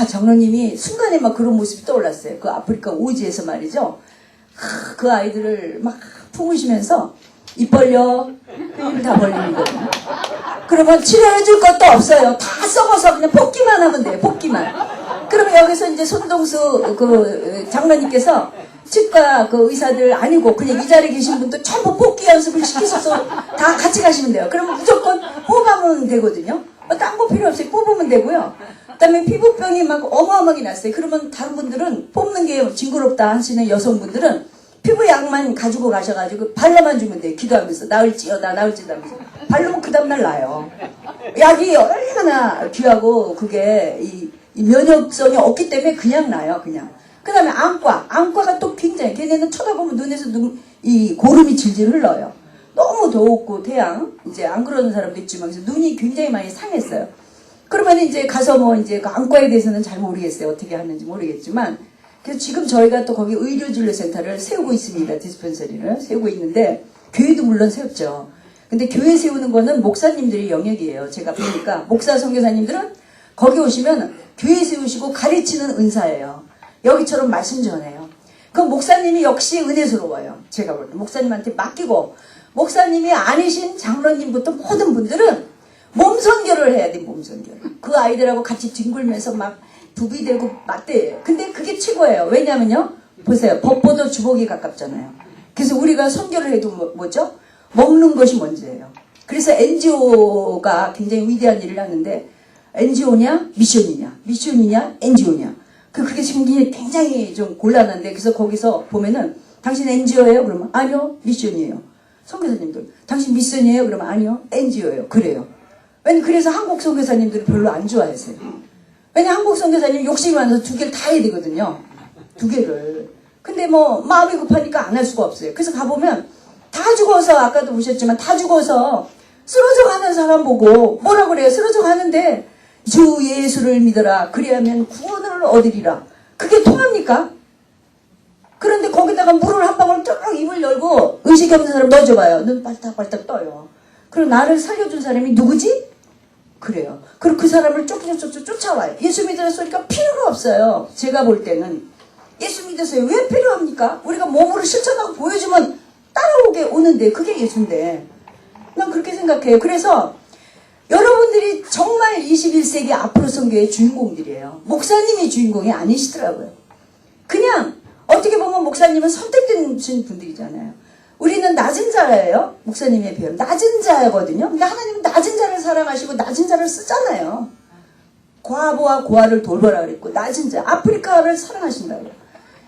장로님이 순간에 막 그런 모습이 떠올랐어요. 그 아프리카 오지에서 말이죠. 그 아이들을 막 품으시면서 입 벌려 입을 다 벌리는 거예요. 그러면 치료해줄 것도 없어요. 다 썩어서 그냥 볶기만 하면 돼요. 볶기만. 그러면 여기서 이제 손동수 그 장로님께서 치과 그 의사들 아니고 그냥 이 자리에 계신 분도 전부 볶기 연습을 시키셔서 다 같이 가시면 돼요. 그러면 무조건 뽑으면 되거든요. 딴 거 필요 없어요. 뽑으면 되고요. 그다음에 피부병이 막 어마어마하게 났어요. 그러면 다른 분들은 뽑는 게 징그럽다 하시는 여성분들은 피부약만 가지고 가셔가지고 발라만 주면 돼요. 기도하면서 나을지요 하면서 바르면 그 다음날 나요. 약이 얼마나 귀하고 그게 이 면역성이 없기 때문에 그냥 나요. 그냥. 그 다음에 안과가 또 굉장히 걔네는 쳐다보면 눈에서 이 고름이 질질 흘러요. 너무 더웠고 태양 이제 안 그러는 사람도 있지만 그래서 눈이 굉장히 많이 상했어요. 그러면 이제 가서 이제 그 안과에 대해서는 잘 모르겠어요. 어떻게 하는지 모르겠지만 그래서 지금 저희가 또 거기 의료진료센터를 세우고 있습니다. 디스펜서리를 세우고 있는데 교회도 물론 세웠죠. 근데 교회 세우는 거는 목사님들의 영역이에요. 제가 보니까 목사 선교사님들은 거기 오시면 교회 세우시고 가르치는 은사예요. 여기처럼 말씀 전해요. 그럼 목사님이 역시 은혜스러워요. 제가 볼 때 목사님한테 맡기고 목사님이 아니신 장로님부터 모든 분들은 몸선교를 해야 돼. 몸선교를. 그 아이들하고 같이 뒹굴면서 막 부비대고 맞대요. 근데 그게 최고예요. 왜냐면요. 보세요. 법보다 주복이 가깝잖아요. 그래서 우리가 선교를 해도 뭐죠? 먹는 것이 먼저예요. 그래서 NGO가 굉장히 위대한 일을 하는데 NGO냐 미션이냐 NGO냐 그게 지금 굉장히 좀 곤란한데 그래서 거기서 보면은 당신 NGO예요? 그러면 아니요 미션이에요. 선교사님들 당신 미션이에요? 그러면 아니요 NGO예요. 그래요. 그래서 한국 선교사님들을 별로 안 좋아하세요. 왜냐 한국 선교사님 욕심이 많아서 두 개를 다 해야 되거든요. 두 개를. 근데 마음이 급하니까 안 할 수가 없어요. 그래서 가보면 다 죽어서 아까도 보셨지만 다 죽어서 쓰러져 가는 사람 보고 뭐라 그래요? 쓰러져 가는데 주 예수를 믿어라. 그리하면 구원을 얻으리라. 그게 통합니까? 그런데 거기다가 물을 한 방울 쫙 입을 열고 의식이 없는 사람 넣어줘봐요. 눈 빨딱빨딱 떠요. 그럼 나를 살려준 사람이 누구지? 그래요. 그리고 그 사람을 쫓아와요. 예수 믿으셨으니까 필요가 없어요. 제가 볼 때는. 예수 믿으세요. 왜 필요합니까? 우리가 몸으로 실천하고 보여주면 따라오게 오는데 그게 예수인데. 난 그렇게 생각해요. 그래서 여러분들이 정말 21세기 앞으로 선교의 주인공들이에요. 목사님이 주인공이 아니시더라고요. 그냥 어떻게 보면 목사님은 선택된 분들이잖아요. 우리는 낮은 자예요. 목사님에 비하면 낮은 자거든요. 근데 하나님은 낮은 자를 사랑하시고 낮은 자를 쓰잖아요. 과부와 고아를 돌보라 그랬고 낮은 자 아프리카를 사랑하신다고요.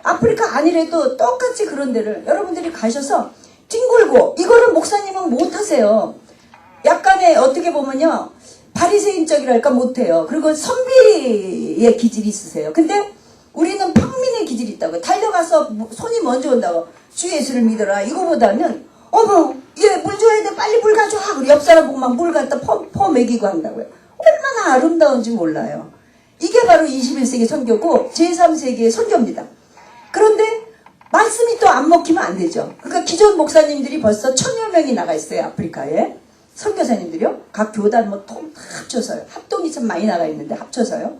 아프리카 아니래도 똑같이 그런 데를 여러분들이 가셔서 뒹굴고 이거를 목사님은 못하세요. 약간의 어떻게 보면요 바리새인적이랄까 못해요. 그리고 선비의 기질이 있으세요. 근데 우리는 평민의 기질이 있다고. 달려가서 손이 먼저 온다고. 주 예수를 믿어라. 이거보다는 어머 얘 물 줘야 돼. 빨리 물 가져와. 그리고 옆 사람 보고 막 물 갖다 퍼 먹이고 한다고요. 얼마나 아름다운지 몰라요. 이게 바로 21세기 선교고 제3세기의 선교입니다. 그런데 말씀이 또 안 먹히면 안 되죠. 그러니까 기존 목사님들이 벌써 1000여 명이 나가 있어요. 아프리카에. 선교사님들이요. 각 교단 다 합쳐서요. 합동이 참 많이 나가 있는데 합쳐서요.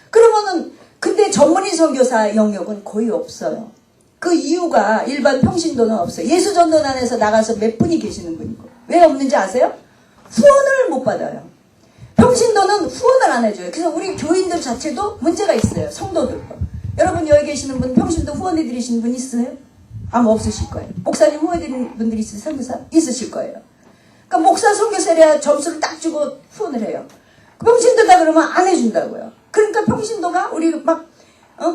그러면은 근데 전문의 선교사 영역은 거의 없어요. 그 이유가 일반 평신도는 없어요. 예수전도단에서 나가서 몇 분이 계시는 분이고. 왜 없는지 아세요? 후원을 못 받아요. 평신도는 후원을 안 해줘요. 그래서 우리 교인들 자체도 문제가 있어요. 성도들도. 여러분 여기 계시는 분 평신도 후원해드리시는 분 있으세요? 아마 없으실 거예요. 목사님 후원해드리는 분들이 있으세요? 선교사? 있으실 거예요. 그러니까 목사 선교사래야 점수를 딱 주고 후원을 해요. 평신도다 그러면 안 해준다고요. 그러니까 평신도가 우리 막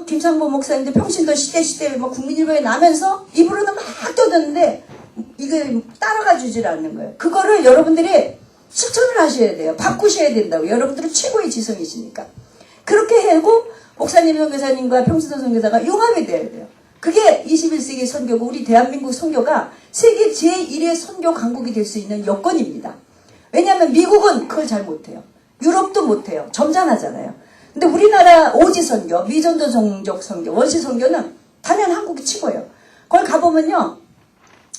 김상보 목사님들 평신도 시대 막 국민일보에 나면서 입으로는 막 떠드는데 이게 따라가 주질 않는 거예요. 그거를 여러분들이 실천을 하셔야 돼요. 바꾸셔야 된다고. 여러분들은 최고의 지성이시니까. 그렇게 하고 목사님 선교사님과 평신도 선교사가 융합이 돼야 돼요. 그게 21세기 선교고 우리 대한민국 선교가 세계 제1의 선교 강국이 될 수 있는 여건입니다. 왜냐하면 미국은 그걸 잘 못해요. 유럽도 못해요. 점잖하잖아요. 근데 우리나라 오지 선교, 미전도 종족 선교, 원시 선교는 단연 한국이 최고예요. 거기 가보면요.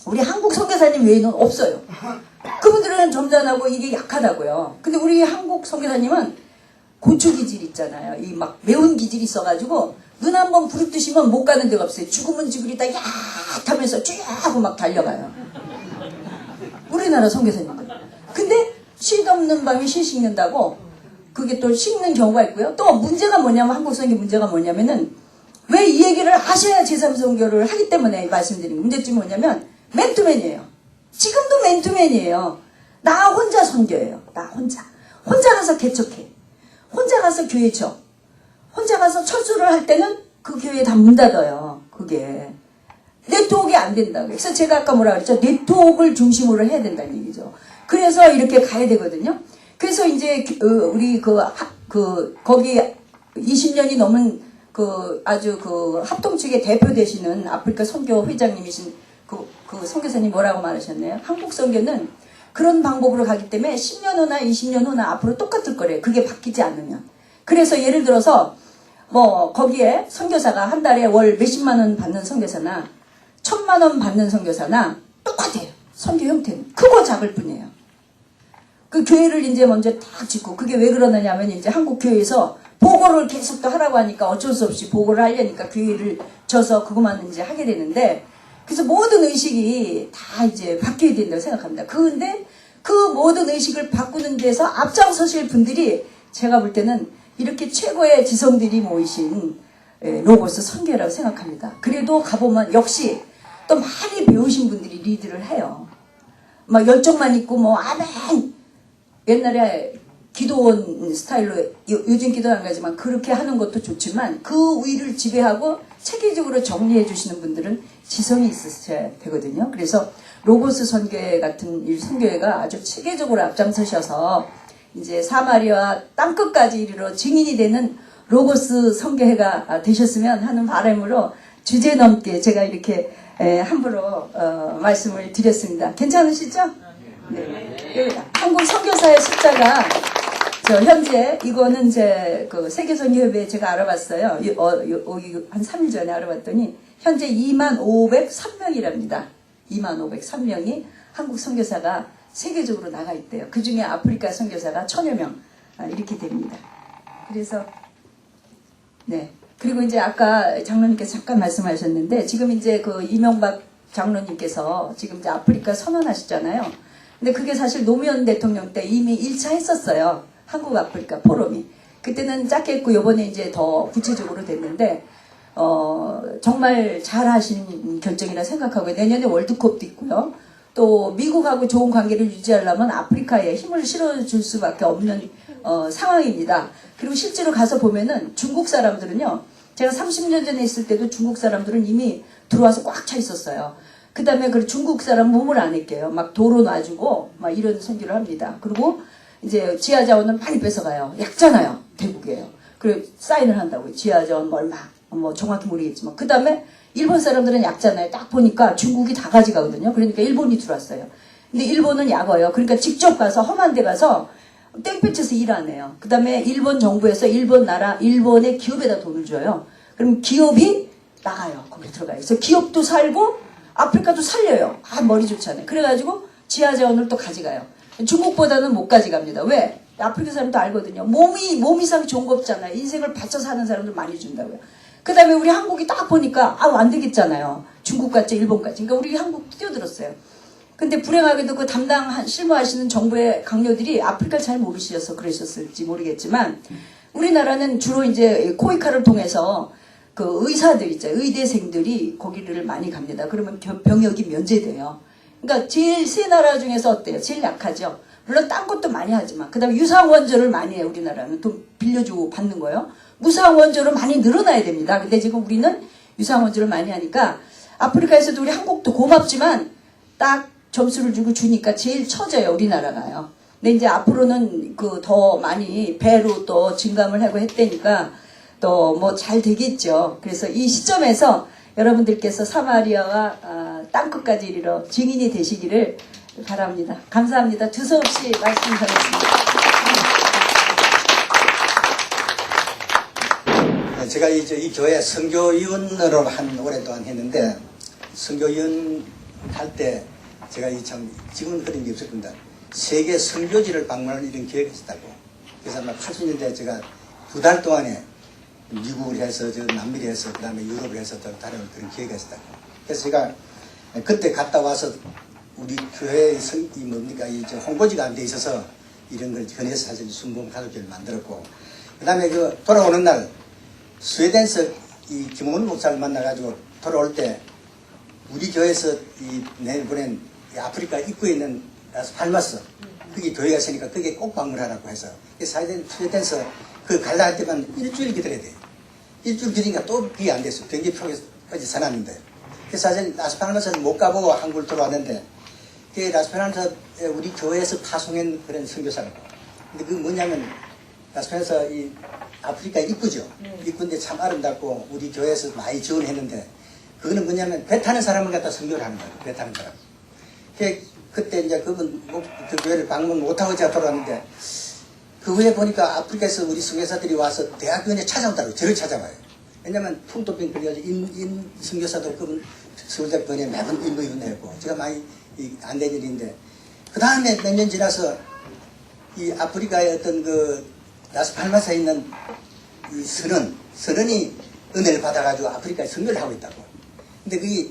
우리 한국 선교사님 외에는 없어요. 그분들은 점잖하고 이게 약하다고요. 근데 우리 한국 선교사님은 고추 기질 있잖아요. 이 막 매운 기질이 있어가지고 눈 한번 부릅뜨시면 못 가는 데가 없어요. 죽으면 죽으리다 야 하면서 쭉 하고 막 달려가요. 우리나라 선교사님들. 근데 쉴없는 밤에 실 씻는다고 그게 또 식는 경우가 있고요. 또 문제가 뭐냐면 한국 선교 문제가 뭐냐면은 왜 이 얘기를 하셔야 제3선교를 하기 때문에 말씀드린 문제점이 뭐냐면 맨투맨이에요. 지금도 맨투맨이에요. 나 혼자 선교해요. 나 혼자. 혼자 가서 개척해. 혼자 가서 교회 쳐. 혼자 가서 철수를 할 때는 그 교회 다 문 닫아요. 그게. 네트워크가 안 된다고. 그래서 제가 아까 뭐라 그랬죠? 네트워크를 중심으로 해야 된다는 얘기죠. 그래서 이렇게 가야 되거든요. 그래서 이제 우리 거기 20년이 넘은 아주 합동 측의 대표 되시는 아프리카 선교 회장님이신 그 선교사님 뭐라고 말하셨나요? 한국 선교는 그런 방법으로 가기 때문에 10년 후나 20년 후나 앞으로 똑같을 거래요. 그게 바뀌지 않으면. 그래서 예를 들어서 뭐 거기에 선교사가 한 달에 월 몇십만 원 받는 선교사나 1,000만 원 받는 선교사나 똑같아요. 선교 형태는 크고 작을 뿐이에요. 그 교회를 이제 먼저 딱 짓고 그게 왜 그러느냐면 이제 한국 교회에서 보고를 계속 또 하라고 하니까 어쩔 수 없이 보고를 하려니까 교회를 져서 그것만 이제 하게 되는데 그래서 모든 의식이 다 이제 바뀌어야 된다고 생각합니다. 그런데 그 모든 의식을 바꾸는 데서 앞장서실 분들이 제가 볼 때는 이렇게 최고의 지성들이 모이신 로고스 선교라고 생각합니다. 그래도 가보면 역시 또 많이 배우신 분들이 리드를 해요. 막 열정만 있고 뭐 아멘 옛날에 기도원 스타일로 요즘 기도는 안 가지만 그렇게 하는 것도 좋지만 그 위를 지배하고 체계적으로 정리해 주시는 분들은 지성이 있으셔야 되거든요. 그래서 로고스 선교회 같은 이 선교회가 아주 체계적으로 앞장서셔서 이제 사마리아 땅끝까지 이르러 증인이 되는 로고스 선교회가 되셨으면 하는 바람으로 주제넘게 제가 이렇게 함부로 말씀을 드렸습니다. 괜찮으시죠? 네. 한국 선교사의 숫자가 현재 이거는 이제 그 세계선교협회에 제가 알아봤어요. 한 3일 전에 알아봤더니 현재 2503명이랍니다. 2503명이 한국 선교사가 세계적으로 나가 있대요. 그 중에 아프리카 선교사가 1000여 명 이렇게 됩니다. 그래서 네. 그리고 이제 아까 장로님께서 잠깐 말씀하셨는데 지금 이제 그 이명박 장로님께서 지금 이제 아프리카 선언하셨잖아요. 근데 그게 사실 노무현 대통령 때 이미 1차 했었어요. 한국 아프리카 포럼이. 그때는 짧게 했고 요번에 이제 더 구체적으로 됐는데 정말 잘 하신 결정이라 생각하고 내년에 월드컵도 있고요. 또 미국하고 좋은 관계를 유지하려면 아프리카에 힘을 실어줄 수밖에 없는 상황입니다. 그리고 실제로 가서 보면은 중국 사람들은요. 제가 30년 전에 있을 때도 중국 사람들은 이미 들어와서 꽉 차 있었어요. 그 다음에 그 중국 사람 몸을 안 할게요. 막 도로 놔주고 막 이런 선교를 합니다. 그리고 이제 지하자원은 많이 뺏어가요. 약잖아요. 대국이에요. 그리고 사인을 한다고요. 지하자원 얼마 뭐 정확히 모르겠지만 그 다음에 일본 사람들은 약잖아요. 딱 보니까 중국이 다 가져가거든요. 그러니까 일본이 들어왔어요. 근데 일본은 약어요. 그러니까 직접 가서 험한 데 가서 땡볕에서 일 안 해요. 그 다음에 일본 정부에서 일본의 기업에다 돈을 줘요. 그럼 기업이 나가요. 거기 들어가요. 그래서 기업도 살고 아프리카도 살려요. 아 머리 좋잖아요. 그래가지고 지하자원을 또 가져가요. 중국보다는 못 가져갑니다. 왜? 아프리카 사람도 알거든요. 몸 이상 좋은 거 없잖아요. 인생을 바쳐 사는 사람들 많이 준다고요. 그 다음에 우리 한국이 딱 보니까 안 되겠잖아요. 중국 같지 일본 같지. 그러니까 우리 한국 뛰어들었어요. 근데 불행하게도 그 실무하시는 정부의 강요들이 아프리카를 잘 모르셔서 그러셨을지 모르겠지만 우리나라는 주로 이제 코이카를 통해서 그 의사들 있죠. 의대생들이 거기를 많이 갑니다. 그러면 병역이 면제돼요. 그러니까 제일 세 나라 중에서 어때요? 제일 약하죠. 물론 딴 것도 많이 하지만 그다음에 유상원조를 많이 해요. 우리나라는 돈 빌려주고 받는 거예요. 무상원조를 많이 늘어나야 됩니다. 근데 지금 우리는 유상원조를 많이 하니까 아프리카에서도 우리 한국도 고맙지만 딱 점수를 주니까 제일 처져요. 우리나라가요. 근데 이제 앞으로는 그 더 많이 배로 또 증감을 하고 했다니까 또 뭐 잘 되겠죠. 그래서 이 시점에서 여러분들께서 사마리아와 땅끝까지 이르러 증인이 되시기를 바랍니다. 감사합니다. 두서없이 말씀 전했습니다. 제가 이 교회 선교위원으로 한 오랫동안 했는데 선교위원 할 때 제가 지금은 그런 게 없을 겁니다. 세계 선교지를 방문하는 이런 계획이 있었다고. 그래서 아마 80년대 제가 2달 동안에 미국을 해서 남미를 해서 그 다음에 유럽을 해서 다른 그런 계획이 있었다고. 그래서 제가 그때 갔다 와서 우리 교회의 홍보지가 안 돼 있어서 이런 걸 전해서 사실 순봉 가족회를 만들었고 그 다음에 돌아오는 날 스웨덴에서 이 김원훈 목사를 만나가지고 돌아올 때 우리 교회에서 내일 보낸 아프리카 입구에 있는 라스팔마스 거기 교회가 있으니까 거기에 꼭 방문하라고 해서 스웨덴에서 갈라 할 때만 일주일 기다려야 돼요. 일주일 기다리니까 또 그게 안 됐어요. 비행기표까지 사놨는데 그래서 사실 라스팔마스는 못 가보고 한국을 들어왔는데 그 라스팔마스 우리 교회에서 파송한 그런 선교사라고. 근데 그 뭐냐면 라스팔마스 이 아프리카 입구죠. 입구인데 참 아름답고 우리 교회에서 많이 지원했는데 그거는 뭐냐면 배 타는 사람을 갖다 선교를 하는 거예요. 배 타는 사람. 그때 이제 그분 그 교회를 방문 못하고 제가 돌아왔는데 그 후에 보니까 아프리카에서 우리 선교사들이 와서 대학교에 찾아온다고 저를 찾아와요. 왜냐면 풍토병 걸려가지고 선교사도 그분 서울대병원에 매번 인부위원회였고 제가 많이 안 된 일인데 그 다음에 몇 년 지나서 이 아프리카의 어떤 라스팔마스에 있는 이 선원이 은혜를 받아가지고 아프리카에 선교를 하고 있다고. 근데 그게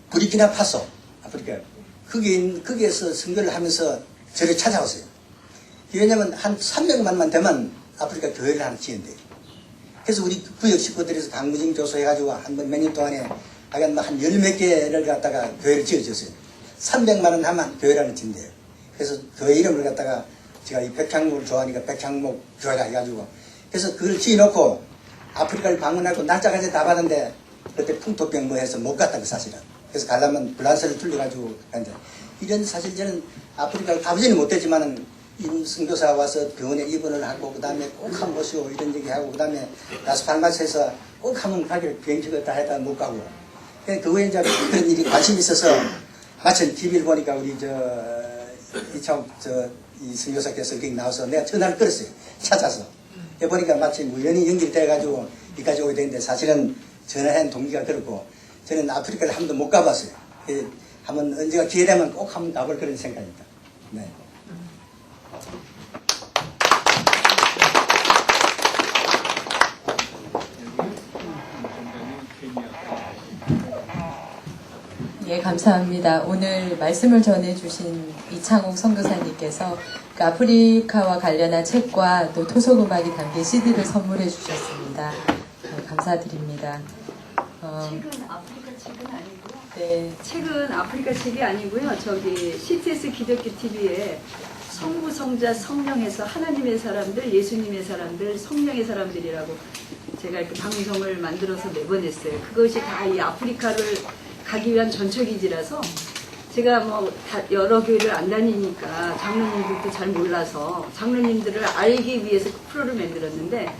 부르키나파소 아프리카 거기에서 선교를 하면서 저를 찾아왔어요. 왜냐면 한 300만만 되면 아프리카 교회를 하나 지은대요. 그래서 우리 구역 식구들에서 강무징 조소해가지고 한 몇 년 동안에 한 10몇 개를 갖다가 교회를 지어줬어요. 300만 원 하면 교회를 하나 지은대요. 그래서 교회 이름을 갖다가 제가 이 백향목을 좋아하니까 백향목 교회라 해가지고 그래서 그걸 지어놓고 아프리카를 방문하고 날짜까지 다 받았는데 그때 풍토병 해서 못 갔다고 사실은. 그래서 가려면 불란서를 tul려가지고 갔는데 이런 사실 저는 아프리카 가보지는 못했지만은 선교사가 와서 병원에 입원을 하고 그 다음에 꼭 한번 보시고 이런 얘기하고 그 다음에 라스팔마스에서 꼭 한번 가기를 비행기를 다 해다 못 가고 그거에 이제 그런 일이 관심이 있어서 마침 TV를 보니까 우리 이 선교사께서 거기 나와서 내가 전화를 걸었어요. 찾아서. 보니까 마침 우연히 연결이 돼가지고 여기까지 오게 됐는데 사실은 전화한 동기가 그렇고 저는 아프리카를 한 번도 못 가봤어요. 한번 언제가 기회 되면 꼭 한번 가볼 그런 생각입니다. 네. 예, 감사합니다. 오늘 말씀을 전해주신 이창옥 선교사님께서 그 아프리카와 관련한 책과 또 토속음악이 담긴 CD를 선물해 주셨습니다. 감사드립니다. 책은 아프리카 책은 아니고요. 네. 책은 아프리카 책이 아니고요. CTS 기독교 TV에 성부, 성자, 성령에서 하나님의 사람들, 예수님의 사람들, 성령의 사람들이라고 제가 이렇게 방송을 만들어서 내보냈어요. 그것이 다 이 아프리카를 가기 위한 전처기지라서 제가 여러 교회를 안 다니니까 장로님들도 잘 몰라서 장로님들을 알기 위해서 그 프로를 만들었는데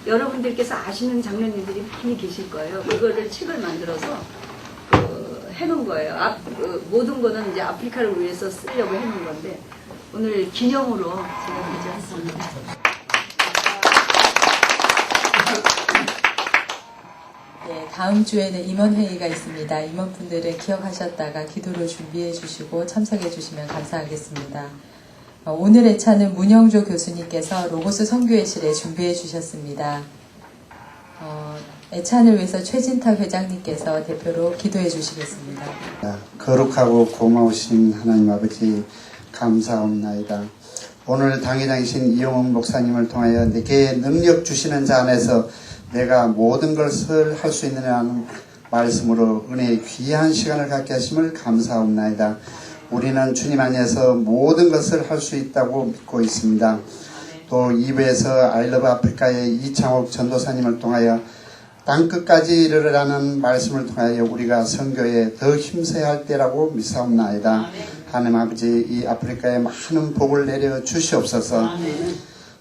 여러분들께서 아시는 장로님들이 많이 계실 거예요. 그거를 책을 만들어서 해놓은 거예요. 모든 거는 이제 아프리카를 위해서 쓰려고 해놓은 건데 오늘 기념으로 제가 가져왔습니다. 네, 다음 주에는 임원회의가 있습니다. 임원분들을 기억하셨다가 기도로 준비해 주시고 참석해 주시면 감사하겠습니다. 오늘 애찬은 문영조 교수님께서 로고스 선교회실에 준비해 주셨습니다. 애찬을 위해서 최진탁 회장님께서 대표로 기도해 주시겠습니다. 거룩하고 고마우신 하나님 아버지 감사합니다. 오늘 당회장이신 이용훈 목사님을 통하여 내게 능력 주시는 자 안에서 내가 모든 것을 할 수 있느냐는 말씀으로 은혜의 귀한 시간을 갖게 하심을 감사합니다. 우리는 주님 안에서 모든 것을 할 수 있다고 믿고 있습니다. 또 2부에서 아이러브 아프리카의 이창옥 전도사님을 통하여 땅끝까지 이르르라는 말씀을 통하여 우리가 선교에 더 힘써야 할 때라고 믿사옵나이다. 하나님 아버지, 이 아프리카에 많은 복을 내려 주시옵소서.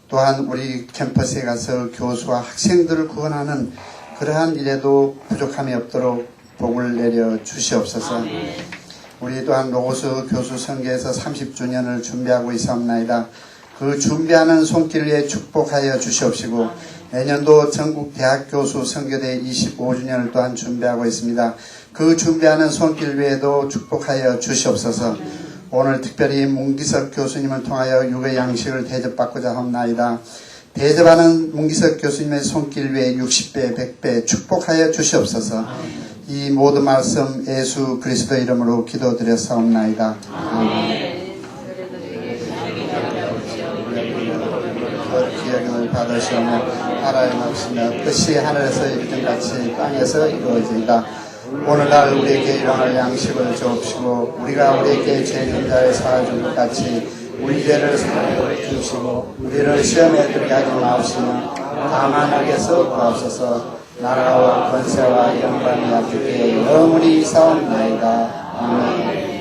또한 우리 캠퍼스에 가서 교수와 학생들을 구원하는 그러한 일에도 부족함이 없도록 복을 내려 주시옵소서. 우리 또한 로고스 교수 선교에서 30주년을 준비하고 있사옵나이다. 그 준비하는 손길 위에 축복하여 주시옵시고, 내년도 전국 대학 교수 선교대 25주년을 또한 준비하고 있습니다. 그 준비하는 손길 위에도 축복하여 주시옵소서. 오늘 특별히 문기석 교수님을 통하여 육의 양식을 대접받고자 합나이다. 대접하는 문기석 교수님의 손길 위에 60배, 100배 축복하여 주시옵소서. 이 모든 말씀 예수 그리스도 이름으로 기도드렸사옵나이다. 아멘. 기억을 받으시오며 나라의 말씀이며 뜻이 하늘에서 이루어진 같이 땅에서 이루어지이다. 오늘날 우리에게 일용할 양식을 주옵시고 우리가 우리에게 죄 지은 자를 사하준 것 같이 우리 죄를 사하여 주시고 우리를 시험에 들게 하지 마옵시며 다만 악에서 구하옵소서. 나라와 권세와 영광이 아버지께 영원히 있사옵나이다. 아멘.